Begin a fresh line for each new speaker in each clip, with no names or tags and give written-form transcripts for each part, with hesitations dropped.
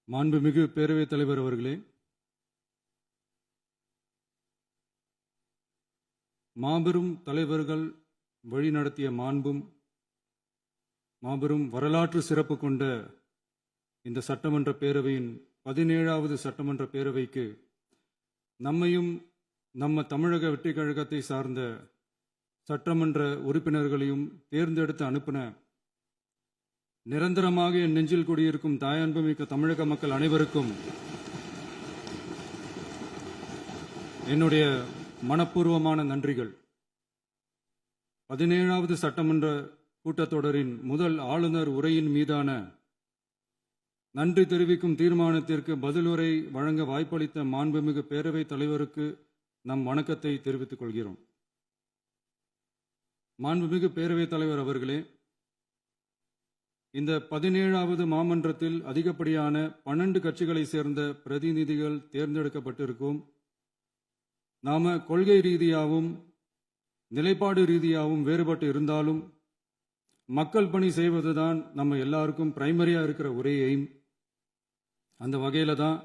மாண்புமிகு பேரவைத் தலைவர் அவர்களே, மாபெரும் தலைவர்கள் வழிநடத்திய மாண்பும் மாபெரும் வரலாற்று சிறப்பு கொண்ட இந்த சட்டமன்ற பேரவையின் 17வது சட்டமன்ற பேரவைக்கு நம்மையும் நம்ம தமிழக வெற்றிக் கழகத்தை சார்ந்த சட்டமன்ற உறுப்பினர்களையும் தேர்ந்தெடுத்து அனுப்பின நிரந்தரமாக என் நெஞ்சில் குடியிருக்கும் தாயன்புமிக்க தமிழக மக்கள் அனைவருக்கும் என்னுடைய மனப்பூர்வமான நன்றிகள். 17வது சட்டமன்ற கூட்டத்தொடரின் முதல் ஆளுநர் உரையின் மீதான நன்றி தெரிவிக்கும் தீர்மானத்திற்கு பதிலுரை வழங்க வாய்ப்பளித்த மாண்புமிகு பேரவைத் தலைவருக்கு நம் வணக்கத்தை தெரிவித்துக் கொள்கிறோம். மாண்புமிகு பேரவைத் தலைவர் அவர்களே, இந்த 17வது மாமன்றத்தில் அதிகப்படியான 12 கட்சிகளை சேர்ந்த பிரதிநிதிகள் தேர்ந்தெடுக்கப்பட்டிருக்கும். நாம கொள்கை ரீதியாகவும் நிலைப்பாடு ரீதியாகவும் வேறுபட்டு இருந்தாலும் மக்கள் பணி செய்வதுதான் நம்ம எல்லாருக்கும் பிரைமரியா இருக்கிற ஒரே எய்ம். அந்த வகையில தான்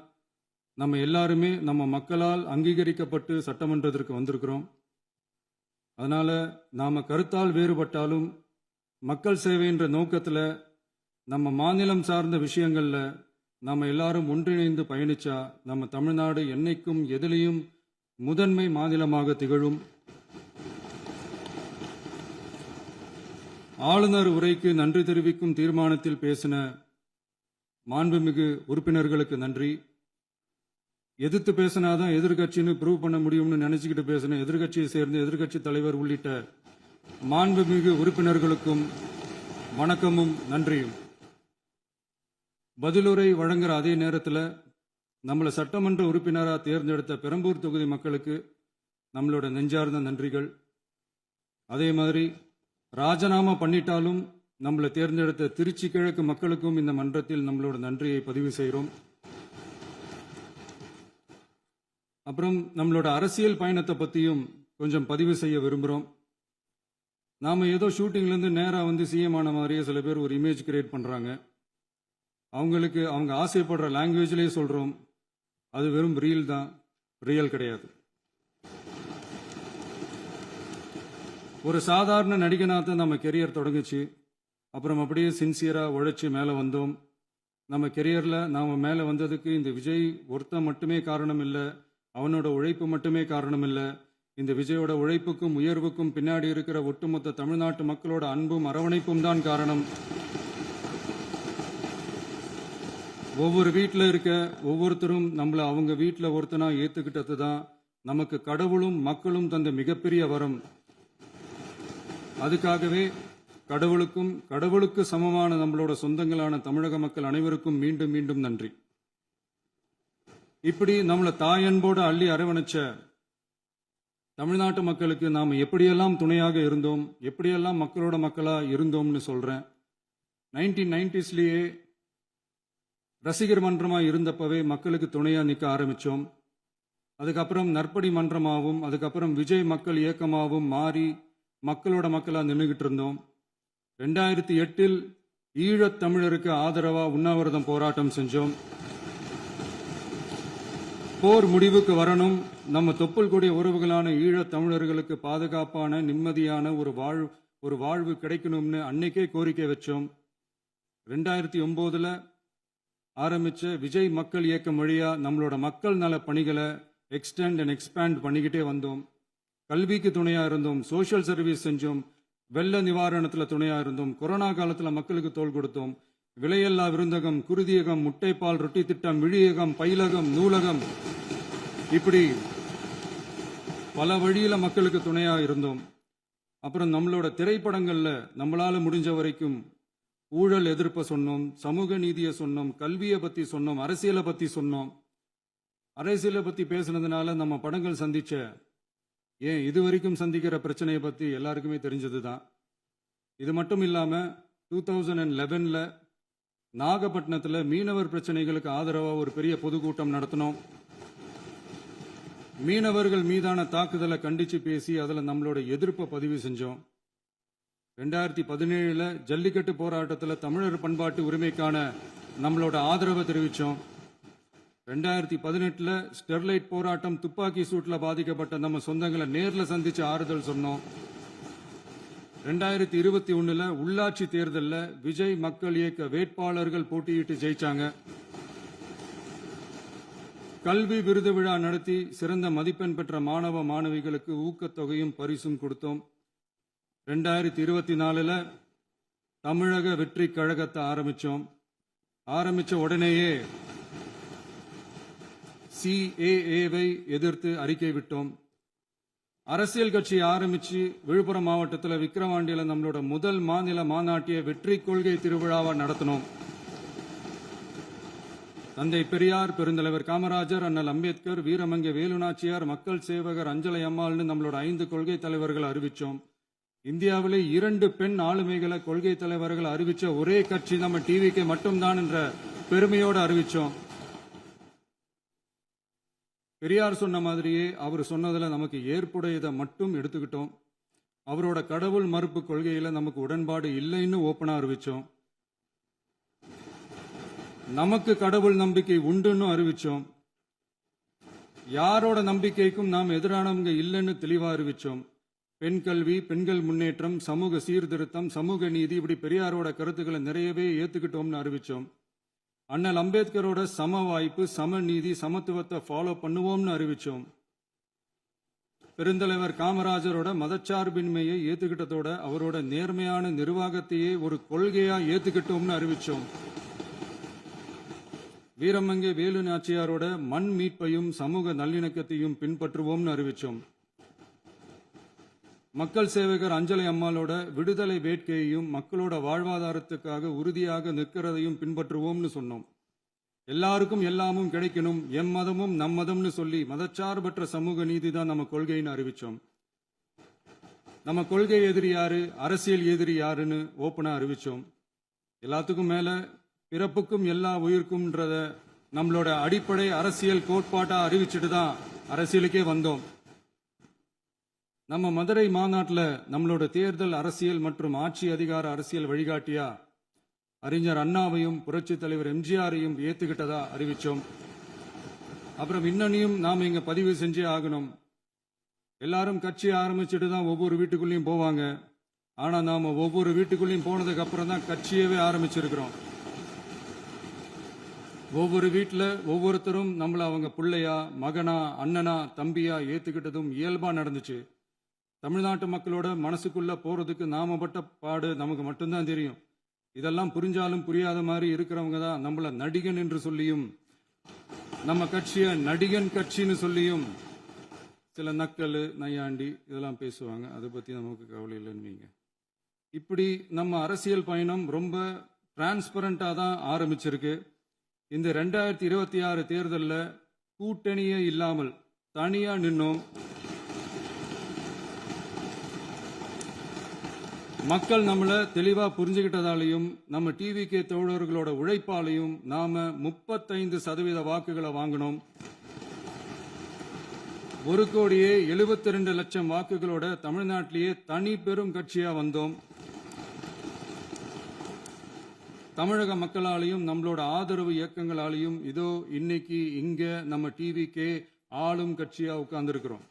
நம்ம எல்லாருமே நம்ம மக்களால் அங்கீகரிக்கப்பட்டு சட்டமன்றத்திற்கு வந்திருக்கிறோம். அதனால நாம கருத்தால் வேறுபட்டாலும் மக்கள் சேவை என்ற நோக்கத்தில் நம்ம மாநிலம் சார்ந்த விஷயங்கள்ல நம்ம எல்லாரும் ஒன்றிணைந்து பயணிச்சா நம்ம தமிழ்நாடு என்னைக்கும் எதிலையும் முதன்மை மாநிலமாக திகழும். ஆளுநர் உரைக்கு நன்றி தெரிவிக்கும் தீர்மானத்தில் பேசின மாண்புமிகு உறுப்பினர்களுக்கு நன்றி. எதிர்த்து பேசினாதான் எதிர்கட்சின்னு ப்ரூவ் பண்ண முடியும்னு நினைச்சுக்கிட்டு பேசின எதிர்கட்சியை சேர்ந்த எதிர்கட்சி தலைவர் உள்ளிட்ட மாண்புமிகு உறுப்பினர்களுக்கும் வணக்கமும் நன்றியும். பதிலுரை வழங்குற அதே நேரத்தில் நம்மளை சட்டமன்ற உறுப்பினராக தேர்ந்தெடுத்த பெரம்பூர் தொகுதி மக்களுக்கு நம்மளோட நெஞ்சார்ந்த நன்றிகள். அதே மாதிரி ராஜினாமா பண்ணிட்டாலும் நம்மளை தேர்ந்தெடுத்த திருச்சி கிழக்கு மக்களுக்கும் இந்த மன்றத்தில் நம்மளோட நன்றியை பதிவு செய்கிறோம். அப்புறம் நம்மளோட அரசியல் பயணத்தை பற்றியும் கொஞ்சம் பதிவு செய்ய விரும்புகிறோம். நாம் ஏதோ ஷூட்டிங்லேருந்து நேராக வந்து சிஎம் ஆன மாதிரியே சில பேர் ஒரு இமேஜ் கிரியேட் பண்ணுறாங்க. அவங்களுக்கு அவங்க ஆசைப்படுற லாங்குவேஜ்லேயே சொல்கிறோம், அது வெறும் ரீல் தான், ரியல் கிடையாது. ஒரு சாதாரண நடிகனாக நம்ம கெரியர் தொடங்குச்சு. அப்புறம் அப்படியே சின்சியராக உழைச்சி மேலே வந்தோம். நம்ம கெரியரில் நாம் மேலே வந்ததுக்கு இந்த விஜய் ஒருத்தன் மட்டுமே காரணம் இல்லை, அவனோட உழைப்பு மட்டுமே காரணம் இல்லை. இந்த விஜயோட உழைப்புக்கும் உயர்வுக்கும் பின்னாடி இருக்கிற ஒட்டுமொத்த தமிழ்நாட்டு மக்களோட அன்பும் அரவணைப்பும் தான் காரணம். ஒவ்வொரு வீட்டில் இருக்க ஒவ்வொருத்தரும் நம்மளை அவங்க வீட்டில் ஒருத்தனா ஏற்றுக்கிட்டது தான் நமக்கு கடவுளும் மக்களும் தந்த மிகப்பெரிய வரம். அதுக்காகவே கடவுளுக்கு சமமான நம்மளோட சொந்தங்களான தமிழக மக்கள் அனைவருக்கும் மீண்டும் மீண்டும் நன்றி. இப்படி நம்மளை தாயன்போடு அள்ளி அரவணைச்ச தமிழ்நாட்டு மக்களுக்கு நாம் எப்படியெல்லாம் துணையாக இருந்தோம், எப்படியெல்லாம் மக்களோட மக்களா இருந்தோம்னு சொல்றேன். 1990ஸ்லயே ரசிகர் மன்றமாக இருந்தப்பவே மக்களுக்கு துணையாக நிற்க ஆரம்பித்தோம். அதுக்கப்புறம் நற்படி மன்றமாகவும் அதுக்கப்புறம் விஜய் மக்கள் இயக்கமாகவும் மாறி மக்களோட மக்களாக நின்றுகிட்டு இருந்தோம். 2008 ஈழத் தமிழருக்கு ஆதரவாக உண்ணாவிரதம் போராட்டம் செஞ்சோம். போர் முடிவுக்கு வரணும், நம்ம தொப்புள் கூடிய உறவுகளான ஈழத் தமிழர்களுக்கு பாதுகாப்பான நிம்மதியான ஒரு வாழ்வு கிடைக்கணும்னு அன்னைக்கே கோரிக்கை வச்சோம். 2009 ஆரம்பிச்ச விஜய் மக்கள் இயக்கம் வழியா நம்மளோட மக்கள் நல பணிகளை எக்ஸ்டெண்ட் அண்ட் எக்ஸ்பேண்ட் பண்ணிக்கிட்டே வந்தோம். கல்விக்கு துணையா இருந்தோம், சோஷியல் சர்வீஸ் செஞ்சோம், வெள்ள நிவாரணத்தில் துணையா இருந்தோம், கொரோனா காலத்தில் மக்களுக்கு தோள் கொடுத்தோம். விலையில்லா விருந்தகம், குருதியகம், முட்டைப்பால் ரொட்டி திட்டம், விழியகம், பயிலகம், நூலகம், இப்படி பல வழியில மக்களுக்கு துணையா இருந்தோம். அப்புறம் நம்மளோட திரைப்படங்கள்ல நம்மளால முடிஞ்ச வரைக்கும் ஊழல் எதிர்ப்பை சொன்னோம், சமூக நீதியை சொன்னோம், கல்வியை பத்தி சொன்னோம், அரசியலை பத்தி சொன்னோம். அரசியலை பத்தி பேசுனதுனால நம்ம படங்கள் சந்திச்ச இது வரைக்கும் சந்திக்கிற பிரச்சனையை பத்தி எல்லாருக்குமே தெரிஞ்சதுதான். இது மட்டும் இல்லாம 2011 நாகப்பட்டினத்தில் மீனவர் பிரச்சனைகளுக்கு ஆதரவாக ஒரு பெரிய பொதுக்கூட்டம் நடத்தினோம். மீனவர்கள் மீதான தாக்குதலை கண்டிச்சு பேசி அதில் நம்மளோட எதிர்ப்பை பதிவு செஞ்சோம். 2017 ஜல்லிக்கட்டு போராட்டத்தில் தமிழர் பண்பாட்டு உரிமைக்கான நம்மளோட ஆதரவை தெரிவித்தோம். 2018 ஸ்டெர்லைட் போராட்டம் துப்பாக்கி சூட்ல பாதிக்கப்பட்ட நம்ம சொந்தங்களை நேர்ல சந்திச்சு ஆறுதல் சொன்னோம். 2021 உள்ளாட்சி தேர்தலில் விஜய் மக்கள் இயக்க வேட்பாளர்கள் போட்டியிட்டு ஜெயிச்சாங்க. கல்வி விருது விழா நடத்தி சிறந்த மதிப்பெண் பெற்ற மாணவ மாணவிகளுக்கு ஊக்கத்தொகையும் பரிசும் கொடுத்தோம். 2024 தமிழக வெற்றி கழகத்தை ஆரம்பிச்ச உடனேயே CAA-வை எதிர்த்து அறிக்கை விட்டோம். அரசியல் கட்சி ஆரம்பிச்சு விழுப்புரம் மாவட்டத்தில் விக்கிரவாண்டியில நம்மளோட முதல் மாநில மாநாட்டிய வெற்றி கொள்கை திருவிழாவை நடத்தினோம். தந்தை பெரியார், பெருந்தலைவர் காமராஜர், அண்ணல் அம்பேத்கர், வீரமங்கை வேலுநாச்சியார், மக்கள் சேவகர் அஞ்சலை அம்மாள்னு நம்மளோட 5 கொள்கை தலைவர்கள் அறிவிச்சோம். இந்தியாவிலே 2 பெண் ஆளுமைகளை கொள்கை தலைவர்கள் அறிவிச்ச ஒரே கட்சி நம்ம டிவிக்கு மட்டும்தான் என்ற பெருமையோடு அறிவிச்சோம். பெரியார் சொன்ன மாதிரியே அவர் சொன்னதுல நமக்கு ஏற்புடையதை மட்டும் எடுத்துக்கிட்டோம். அவரோட கடவுள் மறுப்பு கொள்கையில நமக்கு உடன்பாடு இல்லைன்னு ஓப்பனா அறிவிச்சோம். நமக்கு கடவுள் நம்பிக்கை உண்டுன்னு அறிவிச்சோம். யாரோட நம்பிக்கைக்கும் நாம் எதிரானவங்க இல்லைன்னு தெளிவா அறிவிச்சோம். பெண் கல்வி, பெண்கள் முன்னேற்றம், சமூக சீர்திருத்தம், சமூக நீதி, இப்படி பெரியாரோட கருத்துக்களை நிறையவே ஏத்துக்கிட்டோம்னு அறிவிச்சோம். அண்ணல் அம்பேத்கரோட சம வாய்ப்பு, சமநீதி, சமத்துவத்தை ஃபாலோ பண்ணுவோம்னு அறிவிச்சோம். பெருந்தலைவர் காமராஜரோட மதச்சார்பின்மையை ஏத்துக்கிட்டதோட அவரோட நேர்மையான நிர்வாகத்தையே ஒரு கொள்கையா ஏத்துக்கிட்டோம்னு அறிவிச்சோம். வீரமங்கை வேலு நாச்சியாரோட மண் மீட்பையும் சமூக நல்லிணக்கத்தையும் பின்பற்றுவோம்னு அறிவிச்சோம். மக்கள் சேவகர் அஞ்சலை அம்மாளோட விடுதலை வேட்கையையும் மக்களோட வாழ்வாதாரத்துக்காக உறுதியாக நிற்கிறதையும் பின்பற்றுவோம்னு சொன்னோம். எல்லாருக்கும் எல்லாமும் கிடைக்கணும், மதமும் நம் மதம்னு சொல்லி மதச்சார்பற்ற சமூக நீதி தான் நம்ம கொள்கைன்னு அறிவிச்சோம். நம்ம கொள்கை எதிரி யாரு, அரசியல் எதிரி யாருன்னு ஓப்பனா அறிவிச்சோம். எல்லாத்துக்கும் மேல பிறப்புக்கும் எல்லா உயிருக்கும்ன்றத நம்மளோட அடிப்படை அரசியல் கோட்பாட்டா அறிவிச்சுட்டு தான் அரசியலுக்கே வந்தோம். நம்ம மதுரை மாநாட்டில் நம்மளோட தேர்தல் அரசியல் மற்றும் ஆட்சி அதிகார அரசியல் வழிகாட்டியா அறிஞர் அண்ணாவையும் புரட்சி தலைவர் எம்ஜிஆரையும் ஏத்துக்கிட்டதா அறிவிச்சோம். அப்புறம் இன்னனையும் நாம இங்க பதிவு செஞ்சே ஆகணும். எல்லாரும் கட்சி ஆரம்பிச்சுட்டு தான் ஒவ்வொரு வீட்டுக்குள்ளேயும் போவாங்க. ஆனா நாம ஒவ்வொரு வீட்டுக்குள்ளேயும் போனதுக்கு அப்புறம் தான் கட்சியவே ஆரம்பிச்சிருக்கிறோம். ஒவ்வொரு வீட்டில் ஒவ்வொருத்தரும் நம்மள அவங்க பிள்ளையா, மகனா, அண்ணனா, தம்பியா ஏத்துக்கிட்டதும் இயல்பா நடந்துச்சு. தமிழ்நாட்டு மக்களோட மனசுக்குள்ள போறதுக்கு நாம பட்ட பாடு நமக்கு மட்டும்தான் தெரியும். இதெல்லாம் புரிஞ்சாலும் புரியாத மாதிரி இருக்கிறவங்க தான் நம்மள நடிகன் என்று சொல்லியும் நம்ம கட்சிய நடிகன் கட்சின்னு சொல்லியும் சில நக்கல், நையாண்டி இதெல்லாம் பேசுவாங்க. அதை பத்தி நமக்கு கவலை இல்லைன்னு. இப்படி நம்ம அரசியல் பயணம் ரொம்ப டிரான்ஸ்பரண்டா தான் ஆரம்பிச்சிருக்கு. இந்த 2026 தேர்தலில் கூட்டணியே இல்லாமல் தனியா நின்னோம். மக்கள் நம்மளை தெளிவா புரிஞ்சுக்கிட்டதாலையும் நம்ம டிவிகே தோழர்களோட உழைப்பாலையும் நாம 35% வாக்குகளை வாங்கினோம். 1,72,00,000 வாக்குகளோட தமிழ்நாட்டிலேயே தனி பெரும் கட்சியா வந்தோம். தமிழக மக்களாலையும் நம்மளோட ஆதரவு இயக்கங்களாலையும் இதோ இன்னைக்கு இங்க நம்ம டிவிகே ஆளும் கட்சியா உட்கார்ந்துருக்கிறோம்.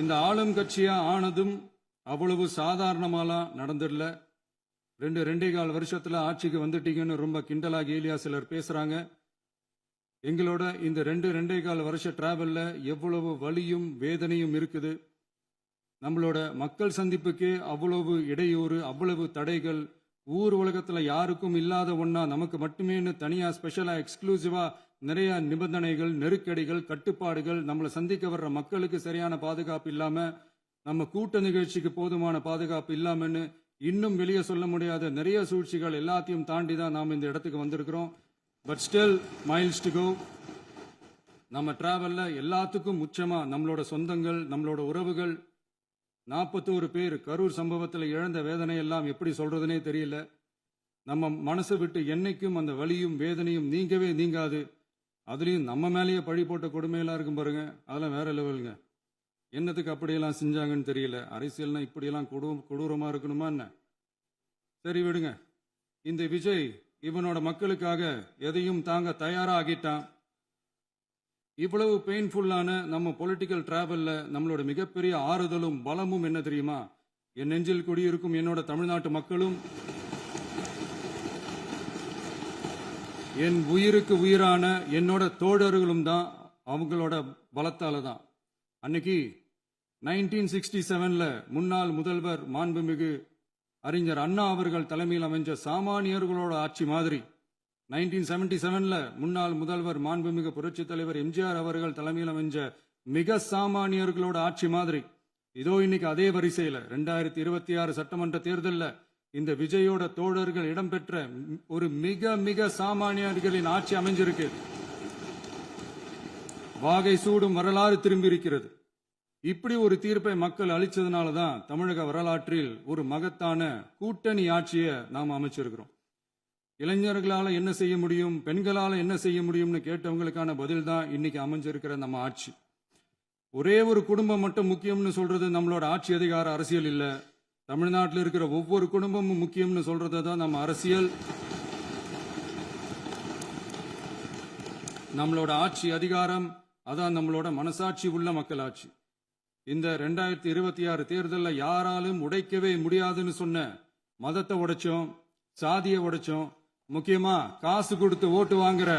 இந்த ஆளும் கட்சியா ஆனதும் அவ்வளவு சாதாரணமாலாம் நடந்துடல. 2.25 வருஷத்துல ஆட்சிக்கு வந்துட்டீங்கன்னு ரொம்ப கிண்டலா கேலியா சிலர் பேசுறாங்க. எங்களோட இந்த 2.25 வருஷ டிராவல்ல எவ்வளவு வலியும் வேதனையும் இருக்குது. நம்மளோட மக்கள் சந்திப்புக்கே அவ்வளவு இடையூறு, அவ்வளவு தடைகள், ஊர் உலகத்துல யாருக்கும் இல்லாத ஒன்னா நமக்கு மட்டுமேன்னு தனியா ஸ்பெஷலா எக்ஸ்க்ளூசிவா நிறைய நிபந்தனைகள், நெருக்கடிகள், கட்டுப்பாடுகள், நம்மளை சந்திக்க வர்ற மக்களுக்கு சரியான பாதுகாப்பு இல்லாம, நம்ம கூட்ட நிகழ்ச்சிக்கு போதுமான பாதுகாப்பு இல்லாமன்னு இன்னும் வெளியே சொல்ல முடியாத நிறைய சூழ்ச்சிகள் எல்லாத்தையும் தாண்டி தான் நாம் இந்த இடத்துக்கு வந்திருக்கிறோம். But still miles to go. நம்ம டிராவல்ல எல்லாத்துக்கும் முச்சமா நம்மளோட சொந்தங்கள், நம்மளோட உறவுகள், 41 பேர் கரூர் சம்பவத்தில் இழந்த வேதனை எல்லாம் எப்படி சொல்றதுனே தெரியல. நம்ம மனசை விட்டு என்னைக்கும் அந்த வலியும் வேதனையும் நீங்கவே நீங்காது. அதுலயும் நம்ம மேலேயே பழி போட்ட கொடுமையெல்லாம் இருக்கும் பாருங்க, அதெல்லாம் வேற லெவலுங்க. என்னத்துக்கு அப்படியெல்லாம் செஞ்சாங்கன்னு தெரியல. அரசியல்னா இப்படியெல்லாம் கொடூரமா இருக்கணுமா என்ன? சரி விடுங்க. இந்த விஜய் இவனோட மக்களுக்காக எதையும் தாங்க தயாராகிட்டான். இவ்வளவு பெயின்ஃபுல்லான நம்ம பொலிட்டிக்கல் டிராவல்ல நம்மளோட மிகப்பெரிய ஆறுதலும் பலமும் என்ன தெரியுமா? என் நெஞ்சில் குடியிருக்கும் என்னோட தமிழ்நாட்டு மக்களும் என் உயிருக்கு உயிரான என்னோட தோழர்களும் தான். அவங்களோட பலத்தால தான். அன்னைக்கு 1967ல முன்னாள் முதல்வர் மாண்புமிகு அறிஞர் அண்ணா அவர்கள் தலைமையில் அமைஞ்ச சாமானியர்களோட ஆட்சி மாதிரி 1977ல முன்னாள் முதல்வர் மாண்புமிகு புரட்சித் தலைவர் எம்ஜிஆர் அவர்கள் தலைமையில் அமைஞ்ச மிக சாமானியர்களோட ஆட்சி மாதிரி இதோ இன்னைக்கு அதே வரிசையில 2026 சட்டமன்ற தேர்தல்ல இந்த விஜயோட தோழர்கள் இடம்பெற்ற ஒரு மிக மிக சாமானியர்களின் ஆட்சி அமைஞ்சிருக்கு. வாகை சூடும் வரலாறு திரும்பி இருக்கிறது. இப்படி ஒரு தீர்ப்பை மக்கள் அளிச்சதுனால தான் தமிழக வரலாற்றில் ஒரு மகத்தான கூட்டணி ஆட்சியை நாம் அமைச்சிருக்கிறோம். இளைஞர்களால என்ன செய்ய முடியும், பெண்களால என்ன செய்ய முடியும்னு கேட்டவங்களுக்கான பதில் தான் இன்னைக்கு அமைஞ்சிருக்கிற நம்ம ஆட்சி. ஒரே ஒரு குடும்பம் மட்டும் முக்கியம்னு சொல்றது நம்மளோட ஆட்சி அதிகார அரசியல் இல்ல. தமிழ்நாட்டில் இருக்கிற ஒவ்வொரு குடும்பமும் முக்கியம்னு சொல்றது தான் நம்ம அரசியல். நம்மளோட ஆட்சி அதிகாரம் அதான் நம்மளோட மனசாட்சி உள்ள மக்களாட்சி. இந்த 2026 தேர்தலில் யாராலும் உடைக்கவே முடியாதுன்னு சொன்ன மதத்தை உடைச்சோம், சாதியை உடைச்சோம், முக்கியமா காசு கொடுத்து ஓட்டு வாங்குற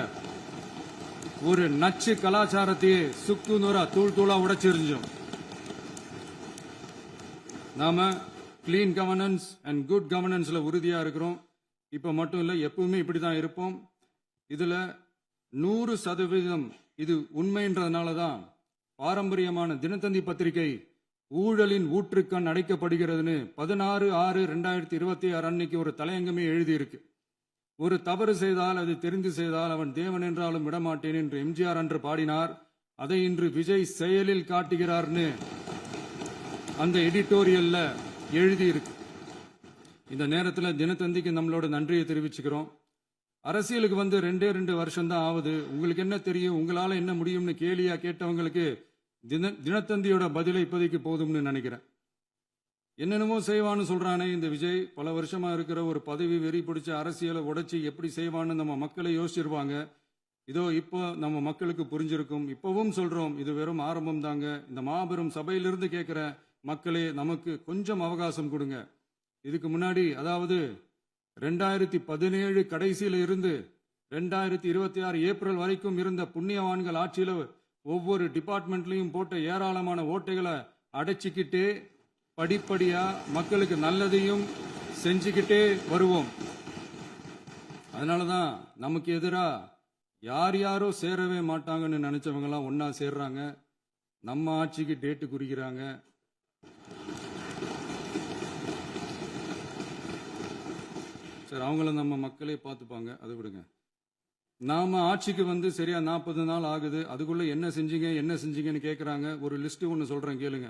ஒரு நச்சு கலாச்சாரத்தையே சுக்கு நூறா தூள் தூளா உடைச்சிருந்தோம். நாம கிளீன் கவர்னன்ஸ் அண்ட் குட் கவர்னன்ஸ்ல உறுதியா இருக்கிறோம். இப்ப மட்டும் இல்ல, எப்பவுமே இப்படிதான் இருப்போம். இதுல 100% இது உண்மைன்றதுனால தான் பாரம்பரியமான தினத்தந்தி பத்திரிகை ஊழலின் ஊற்றுக்கண் அடைக்கப்படுகிறதுன்னு 16/6/2026 அன்னைக்கு ஒரு தலையங்கமே எழுதியிருக்கு. ஒரு தவறு செய்தால் அது தெரிந்து செய்தால் அவன் தேவன் என்றாலும் விடமாட்டேன் என்று எம்ஜிஆர் அன்று பாடினார். அதை இன்று விஜய் செயலில் காட்டுகிறார்னு அந்த எடிட்டோரியல்ல எழுதியிருக்கு. இந்த நேரத்தில் தினத்தந்திக்கு நம்மளோட நன்றியை தெரிவிச்சுக்கிறோம். அரசியலுக்கு வந்து 2 வருஷம் தான் ஆகுது. உங்களுக்கு என்ன தெரியும், உங்களால என்ன முடியும்னு கேலியா கேட்டவங்களுக்கு தினத்தந்தியோட பதிலை இப்போதைக்கு போதும்னு நினைக்கிறேன். என்னென்னமோ செய்வான்னு சொல்றானே இந்த விஜய், பல வருஷமா இருக்கிற ஒரு பதவி வெறி பிடிச்ச அரசியலை உடைச்சி எப்படி செய்வான்னு நம்ம மக்களை யோசிச்சிருவாங்க. இதோ இப்போ நம்ம மக்களுக்கு புரிஞ்சிருக்கும். இப்பவும் சொல்றோம், இது வெறும் ஆரம்பம் தாங்க. இந்த மாபெரும் சபையிலிருந்து கேட்கிற மக்களே, நமக்கு கொஞ்சம் அவகாசம் கொடுங்க. இதுக்கு முன்னாடி, அதாவது 2017 கடைசியில இருந்து 2026 ஏப்ரல் வரைக்கும் இருந்த புண்ணியவான்கள் ஆட்சியில ஒவ்வொரு டிபார்ட்மெண்ட்லயும் போட்ட ஏராளமான ஓட்டைகளை அடைச்சிக்கிட்டே படிப்படியா மக்களுக்கு நல்லதையும் செஞ்சுக்கிட்டே வருவோம். அதனாலதான் நமக்கு எதிரா யார் யாரோ சேரவே மாட்டாங்கன்னு நினைச்சவங்க எல்லாம் ஒன்னா சேர்றாங்க. நம்ம ஆட்சிக்கு டேட்டு குறிக்கிறாங்க. சரி, அவங்கள நம்ம மக்களே பார்த்துப்பாங்க, அதை விடுங்க. நாம ஆட்சிக்கு வந்து சரியா 40 நாள் ஆகுது. அதுக்குள்ள என்ன செஞ்சீங்கன்னு கேட்கறாங்க. ஒரு லிஸ்ட் ஒன்று சொல்றேன் கேளுங்க.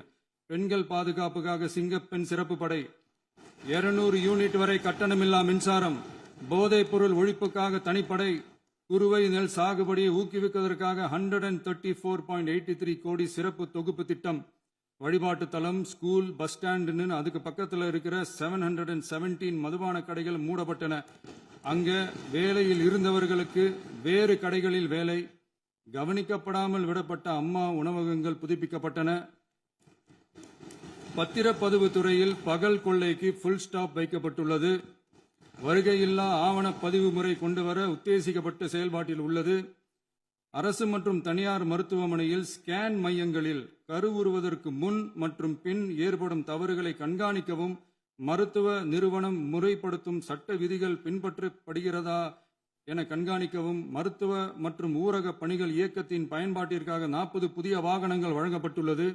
பெண்கள் பாதுகாப்புக்காக சிங்கப்பெண் சிறப்பு படை, 200 யூனிட் வரை கட்டணமில்லா மின்சாரம், போதைப் பொருள் ஒழிப்புக்காக தனிப்படை, குறுவை நெல் சாகுபடியை ஊக்குவிப்பதற்காக 134.83 கோடி சிறப்பு தொகுப்பு திட்டம், வழிபாட்டு தலம், ஸ்கூல், பஸ் ஸ்டாண்டுன்னு அதுக்கு பக்கத்தில் இருக்கிற 717 மதுபான கடைகள் மூடப்பட்டன. அங்க வேலையில் இருந்தவர்களுக்கு வேறு கடைகளில் வேலை, கவனிக்கப்படாமல் விடப்பட்ட அம்மா உணவகங்கள் புதுப்பிக்கப்பட்டன. பத்திரப்பதிவு துறையில் பகல் கொள்ளைக்கு ஃபுல் ஸ்டாப் வைக்கப்பட்டுள்ளது. வருகையில்லா ஆவண பதிவு முறை கொண்டுவர உத்தேசிக்கப்பட்ட செயல்பாட்டில் உள்ளது. அரசு மற்றும் தனியார் மருத்துவமனையில் ஸ்கேன் மையங்களில் கருவுறுவதற்கு முன் மற்றும் பின் ஏற்படும் தவறுகளை கண்காணிக்கவும், மருத்துவ நிறுவனம் முறைப்படுத்தும் சட்ட விதிகள் பின்பற்றப்படுகிறதா என கண்காணிக்கவும், மருத்துவ மற்றும் ஊரக பணிகள் இயக்கத்தின் பயன்பாட்டிற்காக 40 புதிய வாகனங்கள் வழங்கப்பட்டுள்ளது.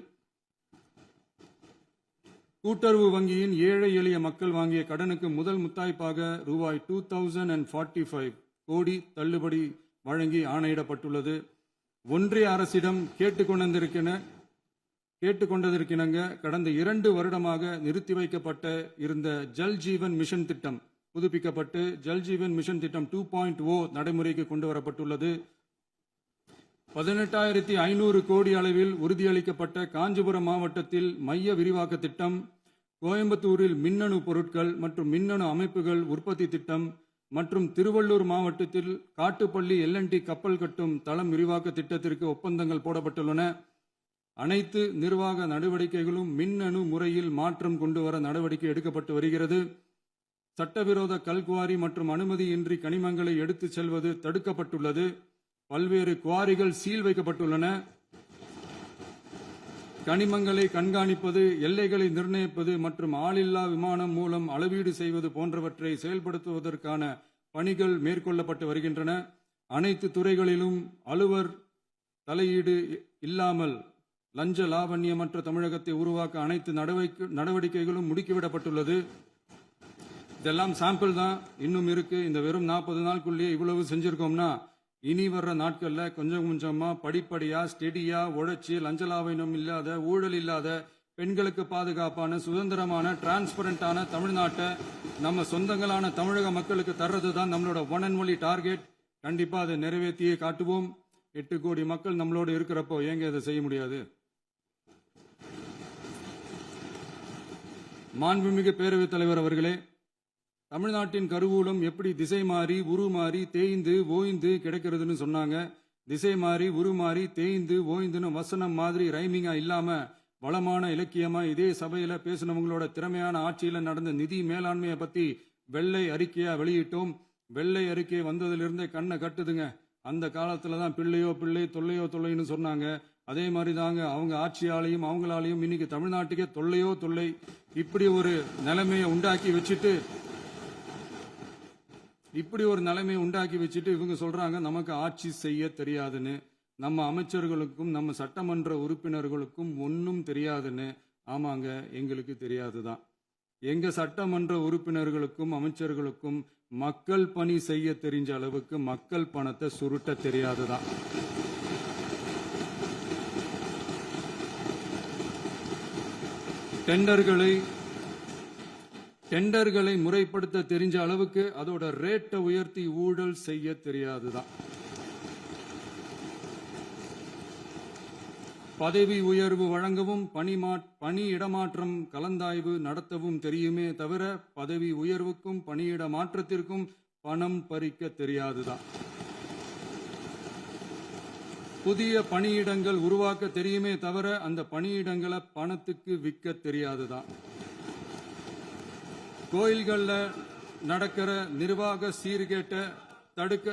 கூட்டுறவு வங்கியின் ஏழை எளிய மக்கள் வாங்கிய கடனுக்கு முதல் முத்தாய்ப்பாக ரூபாய் 2045 கோடி தள்ளுபடி வழங்கி ஆணையிடப்பட்டுள்ளது. ஒன்றிய அரசிடம் கேட்டுக்கொண்டதற்கிணங்க கடந்த 2 வருடமாக நிறுத்தி வைக்கப்பட்ட இருந்த ஜல் ஜீவன் மிஷன் திட்டம் புதுப்பிக்கப்பட்டு ஜல் ஜீவன் மிஷன் திட்டம் 2.0 நடைமுறைக்கு கொண்டு வரப்பட்டுள்ளது. 18,500 கோடி அளவில் உறுதியளிக்கப்பட்ட காஞ்சிபுரம் மாவட்டத்தில் மைய விரிவாக்க திட்டம், கோயம்புத்தூரில் மின்னணு பொருட்கள் மற்றும் மின்னணு அமைப்புகள் உற்பத்தி திட்டம், மற்றும் திருவள்ளூர் மாவட்டத்தில் காட்டுப்பள்ளி LNT கப்பல் கட்டும் தளம் விரிவாக்க திட்டத்திற்கு ஒப்பந்தங்கள் போடப்பட்டுள்ளன. அனைத்து நிர்வாக நடவடிக்கைகளும் மின்னணு முறையில் மாற்றம் கொண்டு வர நடவடிக்கை எடுக்கப்பட்டு வருகிறது. சட்டவிரோத கல்குவாரி மற்றும் அனுமதியின்றி கனிமங்களை எடுத்துச் செல்வது தடுக்கப்பட்டுள்ளது. பல்வேறு குவாரிகள் சீல் வைக்கப்பட்டுள்ளன. கனிமங்களை கண்காணிப்பது, எல்லைகளை நிர்ணயிப்பது மற்றும் ஆளில்லா விமானம் மூலம் அளவீடு செய்வது போன்றவற்றை செயல்படுத்துவதற்கான பணிகள் மேற்கொள்ளப்பட்டு வருகின்றன. அனைத்து துறைகளிலும் அலுவலர் தலையீடு இல்லாமல் லஞ்ச லாவண்யமற்ற தமிழகத்தை உருவாக்க அனைத்து நடவடிக்கைகளும் முடுக்கிவிடப்பட்டுள்ளது. இதெல்லாம் சாம்பிள் தான், இன்னும் இருக்கு. இந்த வெறும் 40 நாளுக்குள்ளேயே இவ்வளவு செஞ்சிருக்கோம்னா இனி வர்ற நாட்கள்ல கொஞ்சம் கொஞ்சமா படிப்படியா ஸ்டெடியா உழைச்சி லஞ்ச லாவண்யம் இல்லாத, ஊழல் இல்லாத, பெண்களுக்கு பாதுகாப்பான, சுதந்திரமான, டிரான்ஸ்பரண்டான தமிழ்நாட்டை நம்ம சொந்தங்களான தமிழக மக்களுக்கு தர்றது தான் நம்மளோட ஒன் அண்ட் ஒன்லி டார்கெட். கண்டிப்பா அதை நிறைவேற்றியே காட்டுவோம். 8 கோடி மக்கள் நம்மளோட இருக்கிறப்போ ஏங்க இதை செய்ய முடியாது? மாண்புமிகு பேரவைத் தலைவர் அவர்களே, தமிழ்நாட்டின் கருவூலம் எப்படி திசை மாறி உருமாறி தேய்ந்து ஓய்ந்து கிடைக்கிறதுன்னு சொன்னாங்க. திசை மாறி உருமாறி தேய்ந்து ஓய்ந்துன்னு வசனம் மாதிரி ரைமிங்கா இல்லாம வளமான இலக்கியமா இதே சபையில பேசினவங்களோட திறமையான ஆட்சியில நடந்த நிதி மேலாண்மையை பத்தி வெள்ளை அறிக்கையா வெளியிட்டோம். வெள்ளை அறிக்கை வந்ததிலிருந்தே கண்ணை கட்டுதுங்க. அந்த காலத்துல தான் பிள்ளையோ பிள்ளை தொல்லையோ தொல்லைன்னு சொன்னாங்க. அதே மாதிரி தாங்க அவங்க ஆட்சியாலையும் அவங்களாலையும் இன்னைக்கு தமிழ்நாட்டுக்கே தொல்லையோ தொல்லை. இப்படி ஒரு நிலைமையை உண்டாக்கி வச்சுட்டு இவங்க சொல்றாங்க நமக்கு ஆட்சி செய்ய தெரியாதுன்னு. நம்ம அமைச்சர்களுக்கும் நம்ம சட்டமன்ற உறுப்பினர்களுக்கும் ஒன்னும் தெரியாதுன்னு. ஆமாங்க, எங்களுக்கு தெரியாதுதான். எங்க சட்டமன்ற உறுப்பினர்களுக்கும் அமைச்சர்களுக்கும் மக்கள் பணி செய்ய தெரிஞ்ச அளவுக்கு மக்கள் பணத்தை சுருட்ட தெரியாதுதான். டெண்டர்களை முறைப்படுத்த தெரிஞ்ச அளவுக்கு அதோட ரேட்டை உயர்த்தி ஊழல் செய்ய தெரியாதுதான். பதவி உயர்வு வழங்கவும் பணி இடமாற்றம் கலந்தாய்வு நடத்தவும் தெரியுமே தவிர பதவி உயர்வுக்கும் பணியிட மாற்றத்திற்கும் பணம் பறிக்க தெரியாதுதான். புதிய பணியிடங்கள் உருவாக்க தெரியுமே தவிர அந்த பணியிடங்களை பணத்துக்கு விற்க தெரியாதுதான். கோயில்கள்ல நடக்கிற நிர்வாக சீர்கேட்டை தடுக்க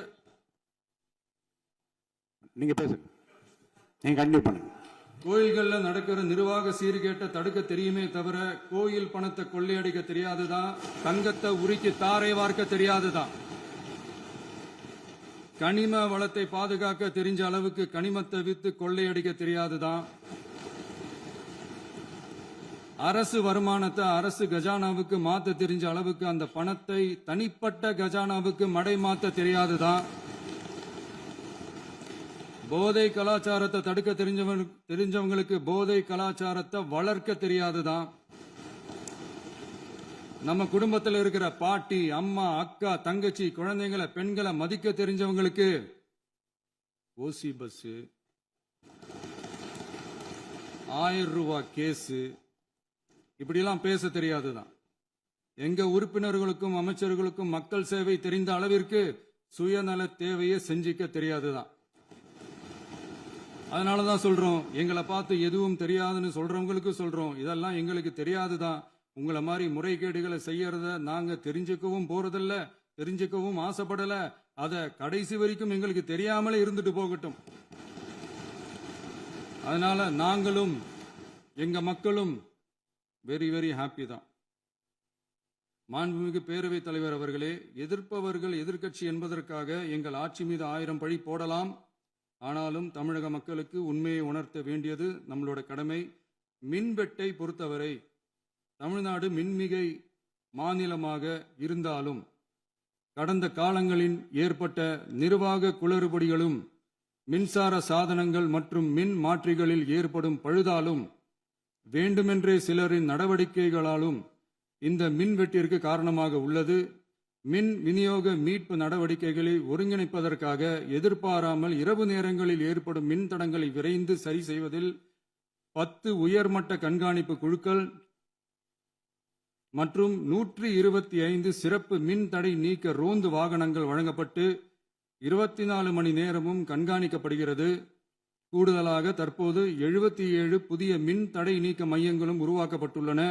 நீங்க பேசுங்க, நீங்க கண்டினியூ பண்ணுங்க.
கோயில்கள்ல நடக்கிற நிர்வாக சீர்கேட்டை தடுக்க தெரியுமே தவிர கோயில் பணத்தை கொள்ளையடிக்க தெரியாதுதான். தங்கத்தை உருக்கி தாரை வார்க்க தெரியாதுதான். கனிம வளத்தை பாதுகாக்க தெரிஞ்ச அளவுக்கு கனிமத்தை வித்து கொள்ளையடிக்க தெரியாதுதான். அரசு வருமானத்தை அரசு கஜானாவுக்கு மாத்த தெரிஞ்ச அளவுக்கு அந்த பணத்தை தனிப்பட்ட கஜானாவுக்கு மடை மாத்த தெரியாதுதான். போதை கலாச்சாரத்தை தடுக்க தெரிஞ்சவங்களுக்கு போதை கலாச்சாரத்தை வளர்க்க தெரியாதுதான். நம்ம குடும்பத்தில் இருக்கிற பாட்டி, அம்மா, அக்கா, தங்கச்சி, குழந்தைங்களை, பெண்களை மதிக்க தெரிஞ்சவங்களுக்கு ஓசி பஸ், 1000 ரூபாய் கேஸ், இப்படிலாம் பேச தெரியாதுதான். எங்க உறுப்பினர்களுக்கும் அமைச்சர்களுக்கும் மக்கள் சேவை தெரிந்த அளவிற்கு சுயநல தேவையை செஞ்சிக்க தெரியாதுதான். அதனாலதான் சொல்றோம், எங்களை பார்த்து எதுவும் தெரியாதுன்னு சொல்றவங்களுக்கு சொல்றோம், இதெல்லாம் எங்களுக்கு தெரியாதுதான். உங்களை மாதிரி முறைகேடுகளை செய்யறத நாங்க தெரிஞ்சுக்கவும் போறதில்ல, தெரிஞ்சுக்கவும் ஆசைப்படல. அத கடைசி வரைக்கும் எங்களுக்கு தெரியாமலே இருந்துட்டு போகட்டும். அதனால நாங்களும் எங்க மக்களும் வெரி வெரி ஹாப்பி தான். மாண்புமிகு பேரவைத் தலைவர் அவர்களே, எதிர்ப்பவர்கள் எதிர்க்கட்சி என்பதற்காக எங்கள் ஆட்சி மீது 1000 பழி போடலாம். ஆனாலும் தமிழக மக்களுக்கு உண்மையை உணர்த்த வேண்டியது நம்மளோட கடமை. மின்வெட்டை பொறுத்தவரை தமிழ்நாடு மின்மிகை மாநிலமாக இருந்தாலும் கடந்த காலங்களில் ஏற்பட்ட நிர்வாக குளறுபடிகளும் மின்சார சாதனங்கள் மற்றும் மின் மாற்றிகளில் ஏற்படும் பழுதாலும் வேண்டுமென்றே சிலரின் நடவடிக்கைகளாலும் இந்த மின்வெட்டிற்கு காரணமாக உள்ளது. மின் விநியோக மீட்பு நடவடிக்கைகளை ஒருங்கிணைப்பதற்காக எதிர்பாராமல் இரவு நேரங்களில் ஏற்படும் மின் தடங்களை விரைந்து சரி செய்வதில் 10 உயர்மட்ட கண்காணிப்பு குழுக்கள் மற்றும் 125 சிறப்பு மின் தடை நீக்க ரோந்து வாகனங்கள் வழங்கப்பட்டு 24 மணி நேரமும் கண்காணிக்கப்படுகிறது. கூடுதலாக தற்போது 77 புதிய மின் தடை நீக்க மையங்களும் உருவாக்கப்பட்டுள்ளன.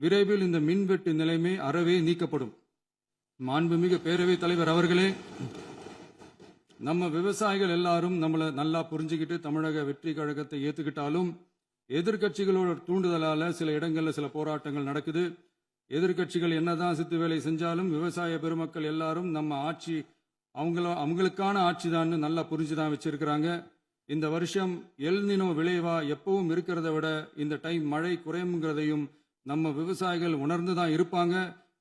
விரைவில் இந்த மின்வெட்டு நிலைமை அறவே நீக்கப்படும். மாண்புமிகு பேரவைத் தலைவர் அவர்களே, நம்ம விவசாயிகள் எல்லாரும் நம்மளை நல்லா புரிஞ்சுக்கிட்டு தமிழக வெற்றி கழகத்தை ஏத்துக்கிட்டாலும் எதிர்க்கட்சிகளோட தூண்டுதலால சில இடங்கள்ல சில போராட்டங்கள் நடக்குது. எதிர்க்கட்சிகள் என்னதான் சித்து வேலை செஞ்சாலும் விவசாய பெருமக்கள் எல்லாரும் நம்ம ஆட்சி அவங்களுக்கான ஆட்சி தான் நல்லா புரிஞ்சுதான் வச்சிருக்கிறாங்க. இந்த வருஷம் எல்நினோ விளைவா எப்பவும் இருக்கிறத விட இந்த டைம் மழை குறையுங்கிறதையும் நம்ம விவசாயிகள் உணர்ந்துதான் இருப்பாங்க.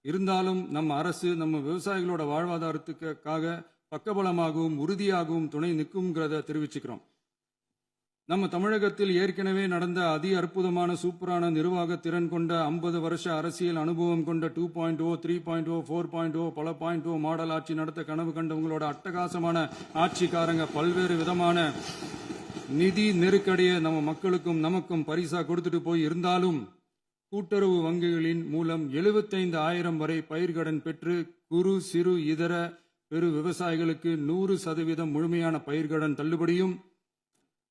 இருந்தாலும் நம்ம அரசு நம்ம விவசாயிகளோட வாழ்வாதாரத்துக்காக பக்கபலமாகவும் உறுதியாகவும் துணை நிற்கும்ங்கிறத தெரிவிச்சுக்கிறோம். நம்ம தமிழகத்தில் ஏற்கனவே நடந்த அதி அற்புதமான சூப்பரான நிர்வாக திறன் கொண்ட 50 வருஷ அரசியல் அனுபவம் கொண்ட 2.0, 3.0, 4.0 பல 0.0 மாடல் ஆட்சி நடத்த கனவு கண்டவங்களோட அட்டகாசமான ஆட்சிக்காரங்க பல்வேறு விதமான நிதி நெருக்கடியை நம்ம மக்களுக்கும் நமக்கும் பரிசா கொடுத்துட்டு போய் இருந்தாலும் கூட்டுறவு வங்கிகளின் மூலம் 75,000 வரை பயிர்கடன் பெற்று குறு சிறு இதர பெரு விவசாயிகளுக்கு 100% முழுமையான பயிர்கடன் தள்ளுபடியும்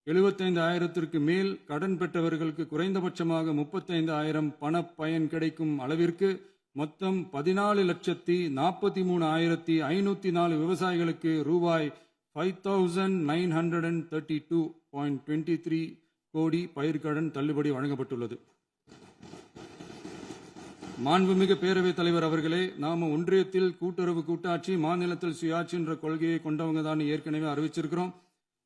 75,000க்கு மேல் கடன் பெற்றவர்களுக்கு குறைந்தபட்சமாக 35,000 பண பயன் கிடைக்கும் அளவிற்கு மொத்தம் 14,43,504 விவசாயிகளுக்கு ரூபாய் 5,932.23 கோடி பயிர்கடன் தள்ளுபடி வழங்கப்பட்டுள்ளது. மாண்புமிகு பேரவைத் தலைவர் அவர்களே, நாம ஒன்றியத்தில் கூட்டுறவு கூட்டாட்சி, மாநிலத்தில் சுயாட்சி என்ற கொள்கையை கொண்டவங்க தான் ஏற்கனவே அறிவிச்சிருக்கிறோம்.